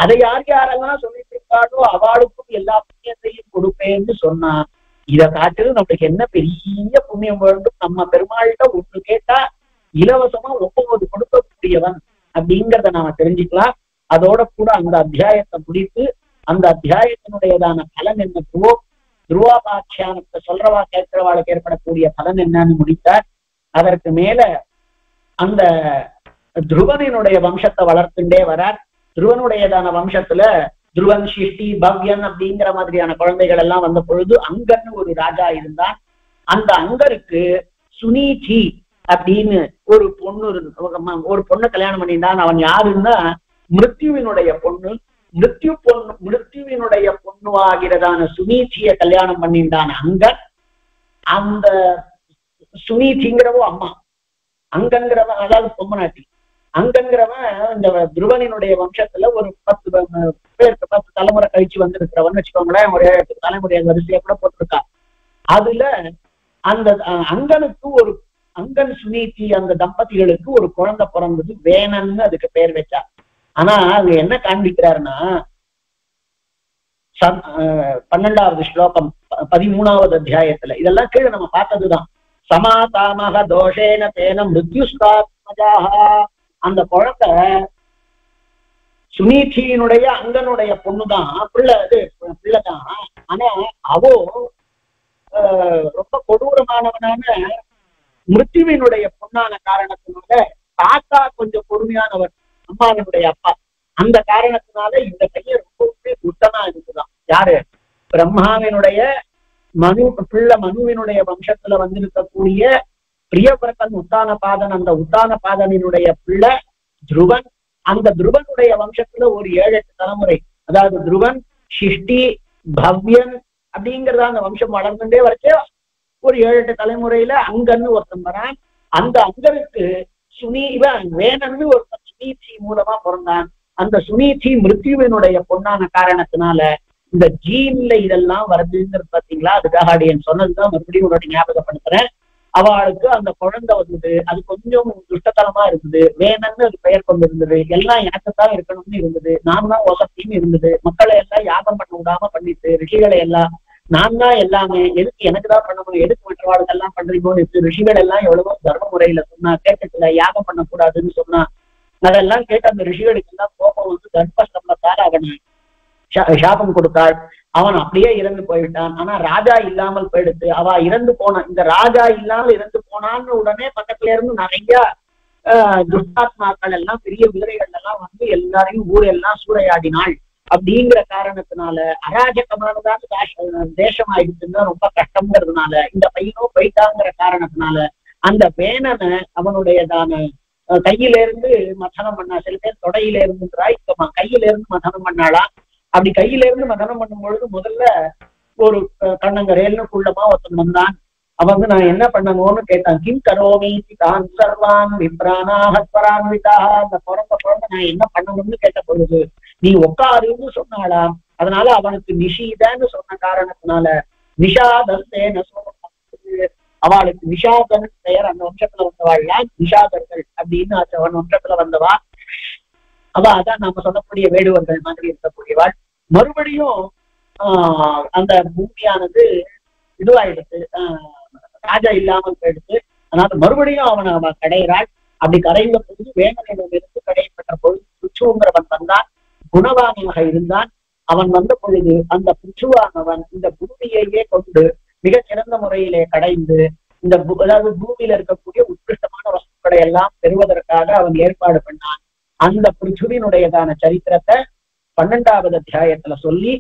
அதை யாரெல்லாம் சொல்லிட்டு இருக்காளோ அவளுக்கும் எல்லா புண்ணியத்தையும் கொடுப்பேன்னு சொன்னான். இதை காட்டு நம்மளுக்கு என்ன பெரிய புண்ணியம் வேண்டும், நம்ம பெருமாள்கிட்ட ஒன்று கேட்டா இலவசமா 9 கொடுக்கக்கூடியவன் அப்படிங்கிறத நாம தெரிஞ்சுக்கலாம். அதோட கூட அந்த அத்தியாயத்தை முடித்து, அந்த அத்தியாயத்தினுடையதான பலன் என்ன, துருவாபாட்சியானத்தை சொல்றவா கேட்கிறவாளுக்கு ஏற்படக்கூடிய பலன் என்னன்னு முடித்தார். அதற்கு மேல அந்த துருவனினுடைய வம்சத்தை வளர்த்துட்டே வரார். துருவனுடையதான வம்சத்துல துருவன், சிஷ்டி, பவ்யன் அப்படிங்கிற மாதிரியான குழந்தைகள் எல்லாம் வந்த பொழுது அங்கன்னு ஒரு ராஜா இருந்தான். அந்த அங்கருக்கு சுனீதி அப்படின்னு ஒரு பொண்ணு கல்யாணம் பண்ணிட்டான். அவன் யாருன்னா மிருத்யுவினுடைய பொண்ணு. மிருத்யுவினுடைய பொண்ணு ஆகிறதான சுனீதிய கல்யாணம் பண்ணிட்டான் அங்கன். அந்த சுனீதிங்கிறவோ அம்மா, அங்கங்கிறவன் அதாவது பொம்மநாட்டி, அங்கங்கிறவன் இந்த துருவனினுடைய வம்சத்துல ஒரு 10 தலைமுறை கழிச்சு வந்திருக்கிறவன் வச்சுக்கோங்களேன். ஒரு 7 தலைமுறை வரிசையா கூட போட்டிருக்கா. அதுல அந்த அங்கனுக்கு அங்கன் சுனீதி அந்த தம்பதிகளுக்கு ஒரு குழந்தை பிறந்தது, வேணன்னு அதுக்கு பேர் வச்சா. ஆனா அது என்ன காண்பிக்கிறாருன்னா 12வது ஸ்லோகம் 13வது அத்தியாயத்துல இதெல்லாம் கீழே நம்ம பார்த்ததுதான். சமாதாமக தோஷேன தேன மிருத்யுஸ்தாத்மஜாஹ, அந்த குழந்தை சுனீதியினுடைய அங்கனுடைய பொண்ணுதான், பிள்ளைதான். ஆனா அவோ ரொம்ப கொடூரமானவனான மிருத்யுவினுடைய பொண்ணான காரணத்தினால தாத்தா கொஞ்சம் பொறுமையானவர், அம்மாவினுடைய அப்பா. அந்த காரணத்தினால இந்த பையன் ரொம்பவே துட்டமா இருக்குதான். யாரு? பிரம்மாவினுடைய மனுவினுடைய வம்சத்துல வந்திருக்கக்கூடிய பிரியவர்த்தன் உத்தானபாதன். அந்த உத்தானபாதனினுடைய பிள்ளை துருவன். அந்த துருவனுடைய வம்சத்துல ஒரு 7-8 தலைமுறை, அதாவது துருவன், சிஷ்டி, பவ்யன் அப்படிங்கிறதா அந்த வம்சம் வளர்ந்துட்டே வரைச்சே ஒரு 7-8 தலைமுறையில அங்கன்னு ஒருத்தன் வரான். அந்த அங்கனுக்கு வேணன்னு ஒருத்தன் சுனீதி மூலமா பிறந்தான். அந்த சுனீதி மிருத்யுவினுடைய பொண்ணான காரணத்தினால இந்த ஜீன்ல இதெல்லாம் வருதுங்கிறது பாத்தீங்களா. அதுக்காக அடியன் சொன்னதுதான் மறுபடியும் உன்னோட ஞாபகப்படுத்துறேன். அவளுக்கு அந்த குழந்தை வந்தது, அது கொஞ்சம் துஷ்டத்தனமா இருந்தது, வேணன்னு அது பெயர் கொண்டு இருந்தது, எல்லாம் எனக்குத்தான் இருக்கணும்னு இருந்தது, நான் தான் வசத்தின்னு இருந்தது, மக்களை எல்லாம் யாகம் பண்ண விடாம பண்ணிட்டு, ரிஷிகளை எல்லாம் நான் தான் எல்லாமே, எதுக்கு எனக்குதான் பண்ணணும், எதுக்கு மற்றவாளுக்கு எல்லாம் பண்றீங்கன்னு ரிஷிகள் எல்லாம் எவ்வளவோ தர்ம முறையில சொன்னா கேட்கல, யாகம் பண்ணக்கூடாதுன்னு சொன்னா அதெல்லாம் கேட்டு அந்த ரிஷிகளுக்கு எல்லாம் கோபம் வந்து தர்மஸ்தம்பத்தால அவனை சாபம் கொடுத்தாள். அவன் அப்படியே இறந்து போய்விட்டான். ஆனா ராஜா இல்லாமல் போயிடுத்து. அவ இறந்து போனான். இந்த ராஜா இல்லாமல் இறந்து போனான்னு உடனே பக்கத்துல இருந்து நிறைய துஷ்டாத்மாக்கள் எல்லாம் பெரிய வீரர்கள் எல்லாம் வந்து எல்லாரையும் ஊரெல்லாம் சூறையாடினாள். அப்படிங்கிற காரணத்தினால அராஜகமானதான தேசம் ஆயிடுச்சுன்னா ரொம்ப கஷ்டம்ங்கிறதுனால இந்த பையனும் போயிட்டாங்கிற காரணத்தினால அந்த வேணனை அவனுடையதான கையில இருந்து மதனம் பண்ணா. சில பேர் தொடையில இருந்துன்றா, இப்ப கையில இருந்து மதனம் பண்ணாளா. அப்படி கையில இருந்து மதனம் பண்ணும் பொழுது முதல்ல ஒரு கண்ணங்கரேல்னு குள்ளமா ஒருத்தன் வந்தான். அவன் வந்து நான் என்ன பண்ணணும்னு கேட்டான். கிம் கரோமி தான் சர்வான் விப்ரானாஹத்வரான்விதா, அந்த குழந்தை நான் என்ன பண்ணணும்னு கேட்ட பொழுது நீ உட்காருன்னு சொன்னாளாம். அதனால அவனுக்கு நிஷீதன்னு சொன்ன காரணத்தினால நிஷாதர்த்தேன அவளுக்கு நிஷாதன் பெயர். அந்த வம்சத்துல வந்தவாள்ல நிஷாதர்கள் அப்படின்னு அவன் வம்சத்துல வந்தவா. அவ அதான் நாம சொல்லக்கூடிய வேடுவர்கள் மாதிரி இருக்கக்கூடியவாள். மறுபடியும் அந்த பூமியானது இதுவாயிடுச்சு, ராஜா இல்லாமல் போயிடுச்சு. அதனால மறுபடியும் அவன் கடையிறாள். அப்படி கரைந்த பொழுது வேங்கனிடமிருந்து கடையப்பட்ட பொழுது புச்சுங்கிறவன் வந்தான். குணவானாக இருந்தான். அவன் வந்த பொழுது அந்த புச்சுவானவன் இந்த பூமியையே கொண்டு மிக சிறந்த முறையிலே கடைந்து இந்த அதாவது பூமியில இருக்கக்கூடிய உத்கிருஷ்டமான வஸ்துக்களை எல்லாம் பெறுவதற்காக அவன் ஏற்பாடு பண்ணான். அந்த பிருச்சுவினுடையதான சரித்திரத்தை 12வது அத்தியாயத்துல சொல்லி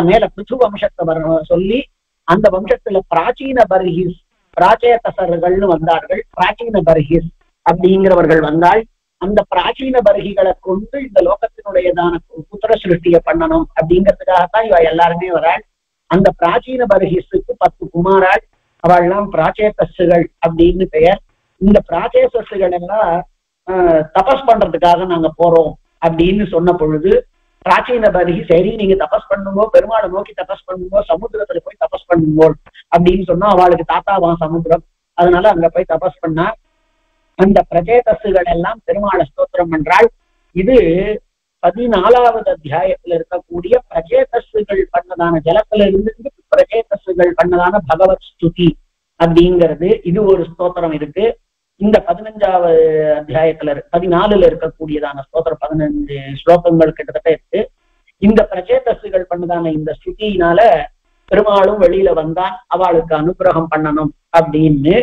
மேல பிருச்சு வம்சத்தை சொல்லி அந்த வம்சத்துல பிராச்சீன பர்ஹிஸ் பிராச்சேதசர்கள்னு வந்தார்கள். பிராச்சீன பர்ஹிஸ் அப்படிங்கிறவர்கள் வந்தால் அந்த பிராச்சீன பர்கிகளை கொண்டு இந்த லோகத்தினுடையதான புத்திர சிருஷ்டியை பண்ணணும் அப்படிங்கிறதுக்காகத்தான் இவ எல்லாருமே வராள். அந்த பிராச்சீன பர்ஹிஸுக்கு 10 குமாராள். அவள்லாம் பிராச்சேதசுகள் அப்படின்னு பெயர். இந்த பிராச்சேதசுகள் எல்லாம் தபஸ் பண்றதுக்காக நாங்க போறோம் அப்படின்னு சொன்ன பொழுது பிராச்சீன பர்ஹி சரி நீங்க தபஸ் பண்ணுங்கோ, பெருமாளை நோக்கி தபஸ் பண்ணுங்கோ, சமுத்திரத்துல போய் தபஸ் பண்ணுங்கோ அப்படின்னு சொன்னா அவளுக்கு தாத்தாவான் சமுத்திரம். அதனால அங்க போய் தபஸ் பண்ணா அந்த பிரஜேதசுகள் எல்லாம் பெருமாளை ஸ்தோத்திரம் பண்றாள். இது 14வது அத்தியாயத்துல இருக்கக்கூடிய பிரஜேதசுகள் பண்ணதான ஜலத்துல இருந்து பிரஜேதசுகள் பண்ணதான பகவத் ஸ்துதி அப்படிங்கிறது இது ஒரு ஸ்தோத்திரம் இருக்கு. இந்த 15வது அத்தியாயத்துல 14ல இருக்கக்கூடியதான ஸ்தோத்திரம் 15 ஸ்லோகங்கள் கிட்டத்தட்ட இருக்கு. இந்த பிரஜேதசுகள் பண்ணதான இந்த ஸ்துதியினால பெருமாளும் வெளியில வந்தான், அவளுக்கு அனுகிரகம் பண்ணணும் அப்படின்னு.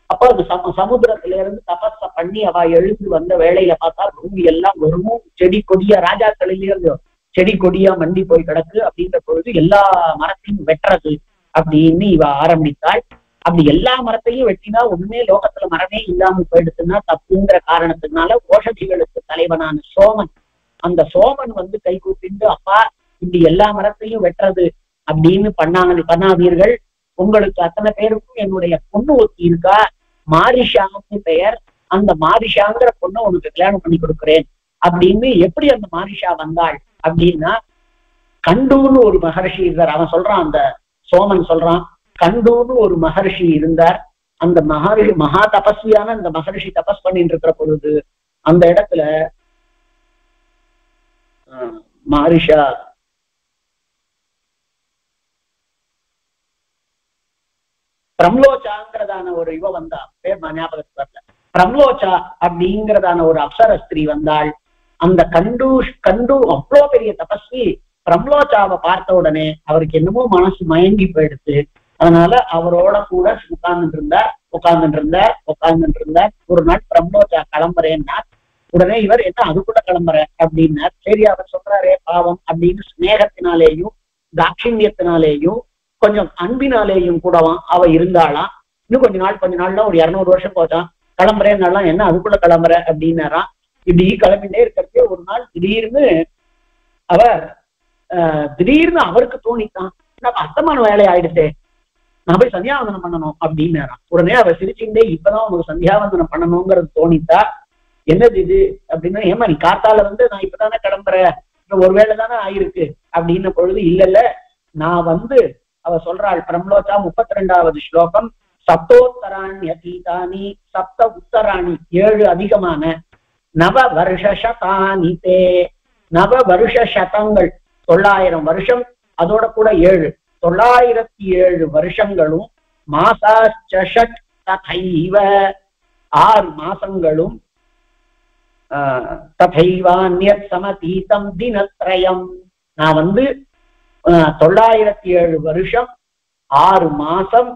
அப்ப அது சமுத்திரத்தில இருந்து தபஸ பண்ணி அவ எழுந்து வந்த வேளையில பார்த்தா பூமி எல்லாம் வெறும் செடி கொடியா ராஜாக்களிலேயே செடி கொடியா மண்டி போய் கிடக்கு. அப்படின்ற பொழுது எல்லா மரத்தையும் வெட்டுறது அப்படின்னு இவ ஆரம்பித்தாள். அப்படி எல்லா மரத்தையும் வெட்டினா ஒண்ணுமே லோகத்துல மரமே இல்லாம போயிடுச்சுன்னா தப்புங்கிற காரணத்தினால ஓஷதிகளுக்கு தலைவனான சோமன், அந்த சோமன் வந்து கை கூப்பிட்டு அப்பா இப்படி எல்லா மரத்தையும் வெட்டுறது அப்படின்னு பண்ணாதீர்கள், உங்களுக்கு அத்தனை பேருக்கும் என்னுடைய பொண்ணு ஒத்தி இருக்கா, மாரிஷான்னு பெயர், அந்த மாரிஷாங்கிற பொண்ணை உனக்கு கல்யாணம் பண்ணி கொடுக்குறேன் அப்படின்னு. எப்படி அந்த மாரிஷா வந்தாள் அப்படின்னா கண்டூன்னு ஒரு மகர்ஷி இருந்தார். அவன் சொல்றான், அந்த சோமன் சொல்றான், கண்டூன்னு ஒரு மகர்ஷி இருந்தார். அந்த மகர்ஷி மகா தபஸ்வியான அந்த மகர்ஷி தபஸ் பண்ணிட்டு இருக்கிற பொழுது அந்த இடத்துல மாரிஷா பிரம்லோச்சாங்கிறதான ஒரு இவ வந்தா, பேர் ஞாபகத்துல வரல, பிரம்லோச்சா அப்படிங்கிறதான ஒரு அப்சர ஸ்திரீ வந்தாள். அந்த கண்டு அவ்வளோ பெரிய தபஸ்வி பிரம்லோச்சாவை பார்த்த உடனே அவருக்கு என்னமோ மனசு மயங்கி போயிடுச்சு. அதனால அவரோட கூட உட்கார்ந்துட்டு இருந்தார். ஒரு நாள் பிரம்லோச்சா கிளம்புறேன்னா உடனே இவர் என்ன அதுக்குள்ள கிளம்புற அப்படின்னார். சரி அவர் சொல்றாரே பாவம் அப்படின்னு ஸ்நேகத்தினாலேயும் தாட்சிணியத்தினாலேயும் கொஞ்சம் அன்பினாலேயும் கூடவான் அவ இருந்தாளாம். இன்னும் கொஞ்ச நாள்ல ஒரு 200 வருஷம் போச்சான். கிளம்புறேன்னாலாம் என்ன அதுக்குள்ள கிளம்புற அப்படின்னாராம். இப்படி கிளம்பிட்டே இருக்கிறதே ஒரு நாள் திடீர்னு அவருக்கு தோணித்தான், அர்த்தமான வேலை ஆயிடுச்சே, நான் போய் சந்தியாவந்தனம் பண்ணணும் அப்படின்னாராம். உடனே அவர் சிரிச்சுட்டே இப்பதான் உனக்கு சந்தியாவந்தனம் பண்ணணுங்கிறது தோணித்தா, என்னது இது அப்படின்னா, ஏமா நீ காத்தால வந்து நான் இப்பதானே கிளம்புறேன், ஒருவேளை தானே ஆயிருக்கு அப்படின்ன பொழுது இல்ல நான் வந்து அவ சொல்றாள். பிரம்லோச்சா 32வது ஸ்லோகம், சப்தோத்தராண்யதீதானி சப்த உத்தராணி 7 அதிகமான நவ வருஷதானி தே, நவ வருஷ சதங்கள் 900 வருஷம், அதோட கூட 7 907 வருஷங்களும், மாசாச்ச ததைவ 6 மாசங்களும், ததைவான்யத் சமதீதம் தினத்ரயம், நான் வந்து 907 வருஷம் 6 மாசம்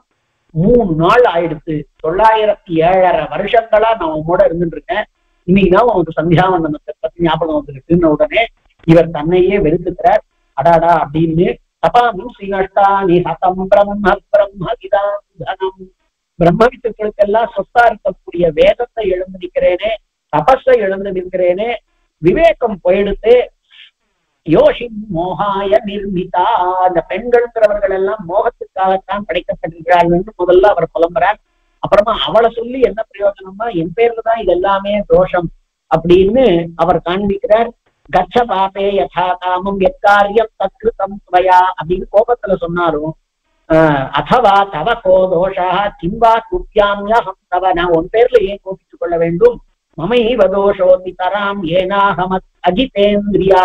3 நாள் ஆயிடுச்சு, 907 வருஷங்களா நான் உங்களோட இருந்துட்டு இருக்கேன், இன்னைக்குதான் உனக்கு சந்தியாவந்தனத்தை பத்தி ஞாபகம் வந்துருக்குன்னு உடனே இவர் தன்னையே வெறுத்துக்கிறார். அடாடா அப்படின்னு, தபாமி ஸ்ரீநஷ்டானி ஹதம் பிரம்ம பிரம்மகிதானம், பிரம்ம வித்துக்களுக்கெல்லாம் சொத்தா இருக்கக்கூடிய வேதத்தை எழுந்து நிற்கிறேனே, தபஸை எழுந்து நிற்கிறேனே, விவேகம் போயிடுத்து, யோஷி மோகாய நிர்மிதா, அந்த பெண்கள்ங்கிறவர்கள் எல்லாம் மோகத்துக்காகத்தான் படைக்கப்பட்டிருக்கிறார்கள் முதல்ல அவர் புலம்புறார். அப்புறமா அவளை சொல்லி என்ன பிரயோஜனம்னா என் பேர்ல தான் இது எல்லாமே தோஷம் அப்படின்னு அவர் காண்பிக்கிறார். கச்ச பாபே யதா காமம் எக்காரியம் தத்கிருதம் ஸ்வயா அப்படின்னு கோபத்துல சொன்னாலும், அதவா தவ கோ தோஷா கிம்பா குப்யாம்யஹம் தவ, நான் உன் பேர்ல ஏன் கோபித்துக் கொள்ள வேண்டும், மமைவ தோஷோதி தராம் ஏனாஹமத் அஜிதேந்திரியா,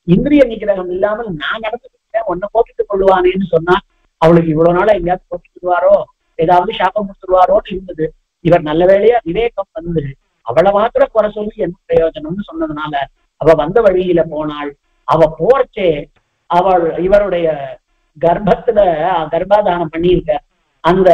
இந்திரிய நிகிரகம் இல்லாமல் நான் நடந்துக்கிட்டேன் உன்னை கோபித்துக் கொள்ளுவானேன்னு சொன்னா, அவளுக்கு இவ்வளவு நாளா எங்கேயாவது கோபித்துடுவாரோ ஏதாவது சாபம் கொடுத்துருவாரோன்னு இருந்தது. இவர் நல்ல வேளையா விவேகம் வந்து அவளை மாத்திர குறை சொல்லி என்ன பிரயோஜனம்னு சொன்னதுனால அவ வந்த வழியில போனாள். அவ போர்ச்சே இவருடைய கர்ப்பத்துல கர்ப்பாதானம் பண்ணியிருக்க அந்த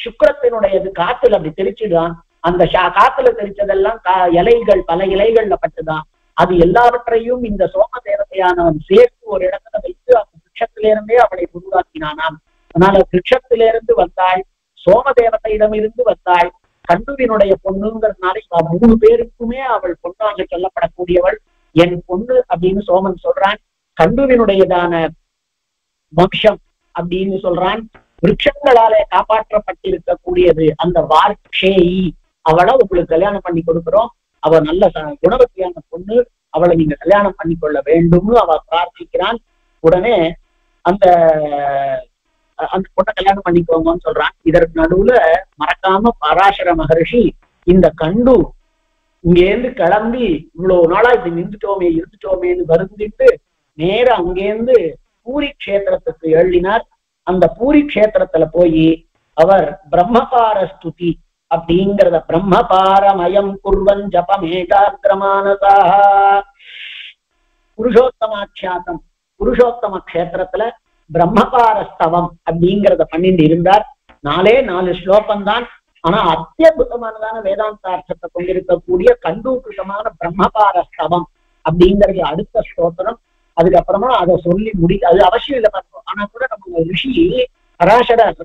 சுக்கிரத்தினுடையது காத்துல அப்படி தெரிச்சுதான், அந்த காத்துல தெரிச்சதெல்லாம் இலைகள் பல இலைகள்ல பட்டுதான், அது எல்லாவற்றையும் இந்த சோம தேவதையானவன் சேர்த்து ஒரு இடத்துல வைத்து அந்த விரக்ஷத்திலிருந்தே அவளை உருவாக்கினானாம். அதனால விரக்ஷத்திலிருந்து வந்தாள், சோமதேவத்தையிடமிருந்து வந்தாள், கண்டுவினுடைய பொண்ணுங்கிறதுனால இவ 3 பேருக்குமே அவள் பொண்ணாக சொல்லப்படக்கூடியவள். என் பொண்ணு அப்படின்னு சோமன் சொல்றான். கண்டுவினுடையதான வம்சம் அப்படின்னு சொல்றான். விருட்சங்களாலே காப்பாற்றப்பட்டிருக்கக்கூடியது அந்த வார்ஷேயி, அவளை உங்களுக்கு கல்யாணம் பண்ணி கொடுக்கிறோம். அவ நல்ல குணவத்தியான பொண்ணு, அவளை நீங்க கல்யாணம் பண்ணி கொள்ள வேண்டும்னு அவ பிரார்த்திக்கிறான். உடனே அந்த பொண்ணை கல்யாணம் பண்ணிக்கோங்கன்னு சொல்றான். இதற்கு நடுவுல மறக்காம பராசர மகர்ஷி இந்த கண்டு இங்கேருந்து கிளம்பி இவ்வளவு நாளா இப்படி இருந்துட்டோமேன்னு வருந்திட்டு நேர அங்கேருந்து பூரி கஷேத்திரத்துக்கு எழுதினார். அந்த பூரி கஷேத்திரத்துல போய் அவர் பிரம்மபார ஸ்துதி அப்படிங்கிறத பிரம்மபாரமயம் குர்வன் ஜபமேகாகிரமானதா புருஷோத்தமாட்சியாத்தம் புருஷோத்தம கஷேத்திரத்துல பிரம்மபாரஸ்தவம் அப்படிங்கிறத பண்ணிட்டு இருந்தார். 4 ஸ்லோகம்தான். ஆனா அத்தியுதமானதான வேதாந்தார்த்தத்தை கொண்டிருக்கக்கூடிய கண்டூகிருதமான பிரம்மபாரஸ்தவம் அப்படிங்கிறது அடுத்த ஸ்தோத்திரம். அதுக்கப்புறமா அதை சொல்லி அது அவசியம் இல்லை பார்த்தோம். ஆனா கூட நம்ம ரிஷி பராசரர்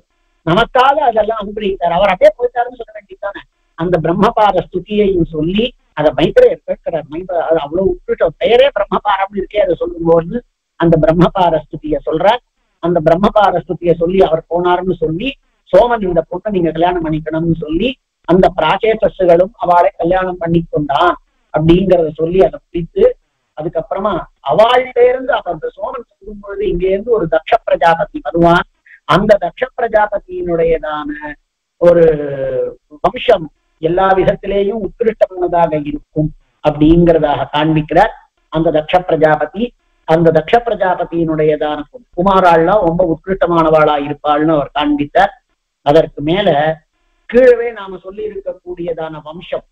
நமக்காக அதெல்லாம் அனுபவித்தார். அவர் அப்படியே போயிட்டாருன்னு சொல்ல வேண்டியதானே. அந்த பிரம்மபார ஸ்துதியையும் சொல்லி அதை மைத்திரையர் கேட்கிறார். அது அவ்வளவு உட்கிட்ட பெயரே பிரம்மபாரம் இருக்கே, அதை சொல்லும்போது அந்த பிரம்மபார ஸ்துதியை சொல்றார். அந்த பிரம்மபார ஸ்துதியை சொல்லி அவர் போனார்னு சொல்லி சோமன் இந்த பொண்ணை நீங்க கல்யாணம் பண்ணிக்கணும்னு சொல்லி அந்த பிராச்சேசஸ்களும் அவளை கல்யாணம் பண்ணி கொண்டான் அப்படிங்கிறத சொல்லி அதை பிடித்து அதுக்கப்புறமா அவள்கிட்ட இருந்து அந்த சோமன் சொல்லும் பொழுது இங்க இருந்து ஒரு தக்ஷ பிரஜாபதி வருவான். அந்த தக்ஷ பிரஜாபதியினுடையதான ஒரு வம்சம் எல்லா விதத்திலேயும் உத்கிருஷ்டமானதாக இருக்கும் அப்படிங்கிறதாக காண்பிக்கிறார் அந்த தக்ஷ பிரஜாபதி. அந்த தக்ஷ பிரஜாபதியினுடையதான குமாராள்லாம் ரொம்ப உத்கிருஷ்டமானவாளா இருப்பாள்னு அவர் காண்பித்தார். அதற்கு மேல கீழவே நாம சொல்லி இருக்கக்கூடியதான வம்சம்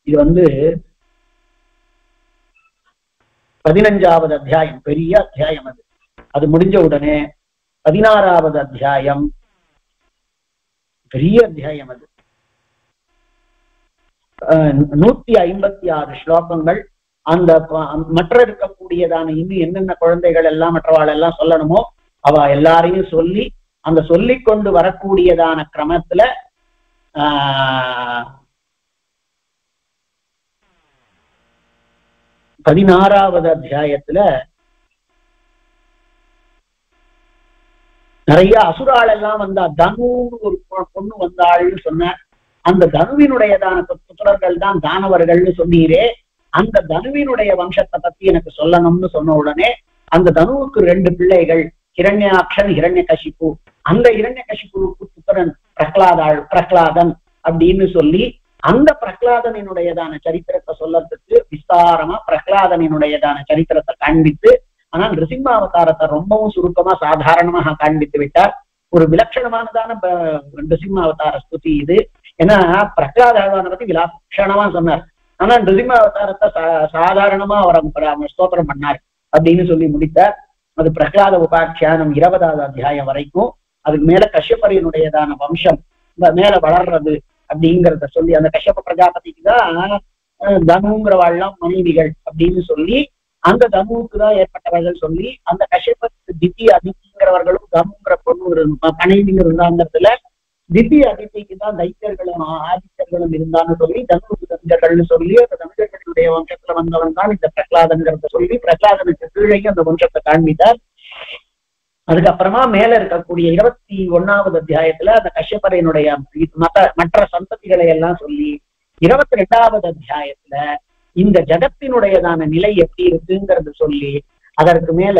இது 15வது அத்தியாயம், பெரிய அத்தியாயம். அது முடிஞ்ச உடனே 16வது அத்தியாயம், பெரிய அத்தியாயம். அது 156 ஸ்லோகங்கள். அந்த மற்ற இருக்கக்கூடியதான இன்னும் என்னென்ன குழந்தைகள் எல்லாம் மற்றவாள் எல்லாம் சொல்லணுமோ அவ எல்லாரையும் சொல்லி அந்த சொல்லிக் கொண்டு வரக்கூடியதான கிரமத்துல 16வது அத்தியாயத்துல நிறைய அசுராள் எல்லாம் வந்தா. தனுன்னு ஒரு பொண்ணு வந்தாள்னு சொன்னார். அந்த தனுவினுடையதான புத்திரர்கள் தான் தானவர்கள்னு சொன்னீரே, அந்த தனுவினுடைய வம்சத்தை பத்தி எனக்கு சொல்லணும்னு சொன்ன உடனே அந்த தனுவுக்கு 2 பிள்ளைகள், ஹிரண்யாக்ஷன், ஹிரண்யகசிப்பு. அந்த ஹிரண்யகசிப்புவுக்கு புத்திரன் பிரகலாதன் அப்படின்னு சொல்லி அந்த பிரகலாதனினுடையதான சரித்திரத்தை சொல்லறதுக்கு விஸ்தாரமா பிரகலாதனினுடையதான சரித்திரத்தை காண்பித்து, ஆனால் நிருசிம்மாவதாரத்தை ரொம்பவும் சுருக்கமா சாதாரணமாக காண்பித்து விட்டார். ஒரு விலட்சணமானதான நிருசிம்மாவதார ஸ்துதி இது. ஏன்னா பிரகலாதான பத்தி விலட்சணமா சொன்னார். ஆனா நிருசிம்மாவதாரத்தை சாதாரணமா அவர் ஸ்தோத்திரம் பண்ணார் அப்படின்னு சொல்லி முடித்தார். அது பிரகலாத உபாக்கியானம் 20வது அத்தியாயம் வரைக்கும். அதுக்கு மேல கஷ்யப்பரியினுடையதான வம்சம் மேல வளர்றது அப்படிங்கிறத சொல்லி அந்த கஷ்யப்ப பிரஜாபதிக்கு தான் தனுங்கிறவாள்லாம் மனைவிகள் அப்படின்னு சொல்லி அந்த தனுவுக்கு தான் ஏற்பட்டவர்கள் சொல்லி அந்த கஷ்யப்ப தித்தி அதித்திங்கிறவர்களும் தனுங்கிற பொண்ணு மனைவிங்க இருந்தாங்கிறதுல தித்தி அதித்திக்கு தான் தைத்தியர்களும் ஆதித்யர்களும் இருந்தான்னு சொல்லி தனுவுக்கு தஞ்சர்கள்னு சொல்லி அந்த தமிழர்களுடைய வம்சத்துல வந்தவன் தான் இந்த பிரகலாதன்கிறத சொல்லி பிரகலாதனுக்கு கீழே அந்த வம்சத்தை காண்பித்தார். அதுக்கப்புறமா மேல இருக்கக்கூடிய 21வது அத்தியாயத்துல அந்த கஷ்யப்பரையினுடைய மற்ற சந்ததிகளை எல்லாம் சொல்லி 22வது அத்தியாயத்துல இந்த ஜகத்தினுடையதான நிலை எப்படி இருக்குங்கிறது சொல்லி அதற்கு மேல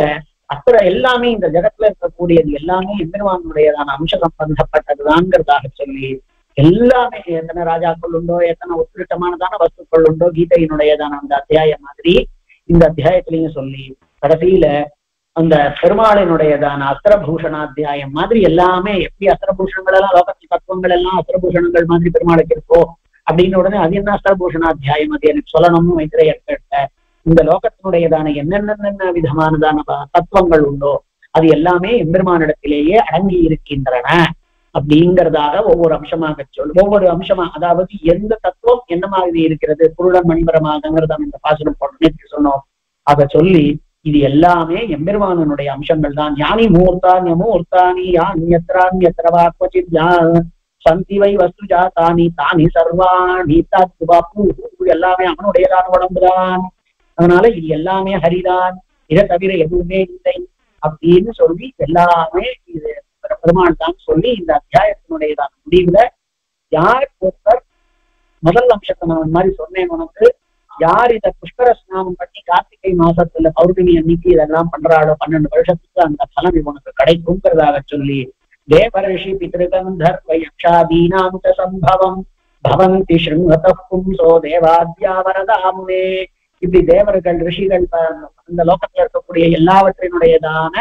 எல்லாமே இந்த ஜகத்துல இருக்கக்கூடியது எல்லாமே எம்பெருமானுடையதான அம்ச சம்பந்தப்பட்டதுதான்ங்கிறதாக சொல்லி எல்லாமே எத்தனை ராஜாக்கள் உண்டோ, எத்தனை உத்கிருஷ்டமானதான வஸ்துக்கள் உண்டோ கீதையினுடையதான அந்த அத்தியாயம் மாதிரி இந்த அத்தியாயத்திலையும் சொல்லி கடைசியில அந்த பெருமாளினுடையதான அஸ்திரபூஷணாத்தியாயம் மாதிரி எல்லாமே எப்படி அஸ்திரபூஷணங்கள் எல்லாம் லோகத்து தத்துவங்கள் எல்லாம் அஸ்திரபூஷணங்கள் மாதிரி பெருமாளுக்கு இருக்கோ அப்படின்னு உடனே அது என்ன அஸ்திரபூஷணாத்தியாயம், அது எனக்கு சொல்லணும்னு மைத்திரையர் கேட்ட. இந்த லோகத்தினுடையதான என்னென்ன விதமானதான தத்துவங்கள் உண்டோ அது எல்லாமே எம்பெருமானிடத்திலேயே அடங்கி இருக்கின்றன அப்படிங்கிறதாக ஒவ்வொரு அம்சமாக ஒவ்வொரு அம்சமா, அதாவது எந்த தத்துவம் என்ன மாதிரி இருக்கிறது, புருடன் மணிபரமாகங்கிறத இந்த பாசுரம் போட்டே சொன்னோம். அதை சொல்லி இது எல்லாமே எம்பெருமானனுடைய அம்சங்கள் தான். ஞானி மூர்த்தான்யமூர்த்தானி யான்யத்ரான்யத்ரவா க்வசித் சந்தி வை வஸ்து ஜாதானி தானி சர்வாணி தத்வபு, எல்லாமே அவனுடையதான உடம்புதான். அதனால இது எல்லாமே ஹரிதான், இதை தவிர எதுவுமே இல்லை அப்படின்னு சொல்லி எல்லாமே இது பெருமாள் தான் சொல்லி இந்த அத்தியாயத்தினுடையதான முடிவுல யார் ஒருத்தர் முதல் அம்சத்தை நான் இந்த மாதிரி சொன்னேன் உனக்கு, யார் இதை புஷ்கர ஸ்நானம் பண்ணி கார்த்திகை மாசத்துல பௌர்ணமி அன்னைக்கு இதெல்லாம் பண்றாளோ 12 வருஷத்துக்கு அந்த பலன் உனக்கு கிடைக்குங்கிறதாக சொல்லி தேவரிஷி பித்ருகந்தர்வ யக்ஷாதீனாம் ச சம்பவம் பவந்தி ஸ்ருங்கத பும்சோ தேவாத்யாவரதாம்னே. இப்படி தேவர்கள் ரிஷிகள் அந்த லோகத்தில் இருக்கக்கூடிய எல்லாவற்றினுடையதான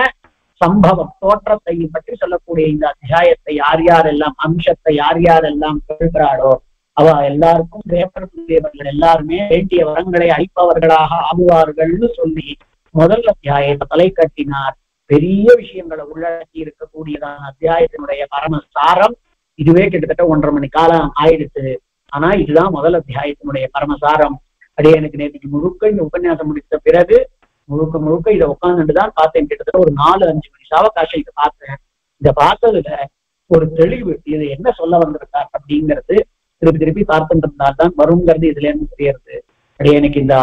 சம்பவம் தோற்றத்தையும் பற்றி சொல்லக்கூடிய இந்த அத்தியாயத்தை யார் யாரெல்லாம் அம்சத்தை யார் யாரெல்லாம் கேட்கிறாளோ அவ எல்லாருக்கும் தேவர்கள் எல்லாருமே வேண்டிய வரங்களை அளிப்பவர்களாக ஆகுவார்கள்னு சொல்லி முதல் அத்தியாயத்தை தலை கட்டினார். பெரிய விஷயங்களை உள்ளடக்கி இருக்கக்கூடியதான அத்தியாயத்தினுடைய பரமசாரம் இதுவே கிட்டத்தட்ட 1.5 மணி காலம் ஆயிடுச்சு. ஆனா இதுதான் முதல் அத்தியாயத்தினுடைய பரமசாரம். அதே எனக்கு நேற்றுக்கு முழுக்க இந்த உபன்யாசம் முடித்த பிறகு முழுக்க இதை உட்கார்ந்துட்டுதான் பார்த்தேன். கிட்டத்தட்ட ஒரு 4-5 மணி சாவகாசம் இதை பார்த்தேன். இதை பார்த்ததுல ஒரு தெளிவு, இது என்ன சொல்ல வந்திருக்கார் அப்படிங்கிறது திருப்பி பார்த்துட்டு இருந்தால்தான் வருங்கிறது இதுல இருந்து தெரியறது. அப்படியே எனக்கு இந்த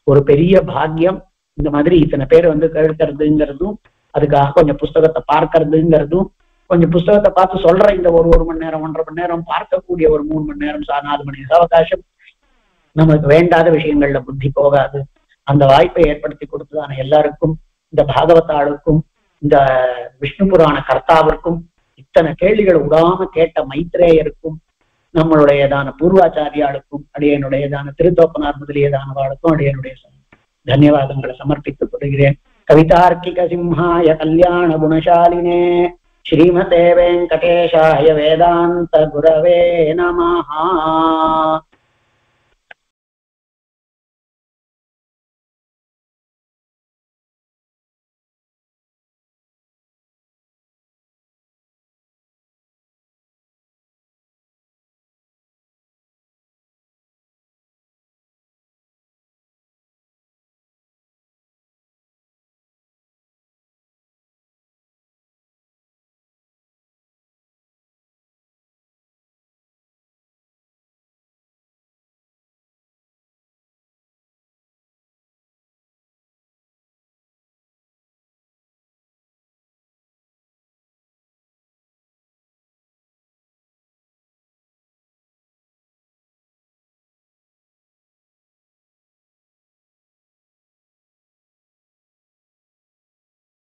ஒரு பெரிய பாக்கியம், இந்த மாதிரி இத்தனை பேர் கேட்கறதுங்கிறதும் அதுக்காக கொஞ்சம் புஸ்தகத்தை பார்க்கறதுங்கிறதும் கொஞ்சம் புஸ்தகத்தை பார்த்து சொல்ற இந்த ஒரு மணி நேரம் 1.5 மணி நேரம் பார்க்கக்கூடிய ஒரு 3 மணி நேரம் 4 மணி அவகாசம் நமக்கு வேண்டாத விஷயங்கள்ல புத்தி போகாது. அந்த வாய்ப்பை ஏற்படுத்தி கொடுத்ததான எல்லாருக்கும், இந்த பாகவதாளுக்கும் இந்த விஷ்ணு புராண கர்த்தாவிற்கும், இத்தனை கேள்விகள் விடாம கேட்ட மைத்ரேயருக்கும், நம்மளுடையதான பூர்வாச்சாரியாளுக்கும், அடியனுடையதான திருத்தோப்பனார் முதலியதானவாளுக்கும் அடியனுடைய தன்யவாதங்களை சமர்ப்பித்துக் கொள்கிறேன். கவிதார்க்கிக சிம்ஹாய கல்யாண குணசாலினே ஸ்ரீமதே வெங்கடேஷாய வேதாந்த குரவே நமஹ.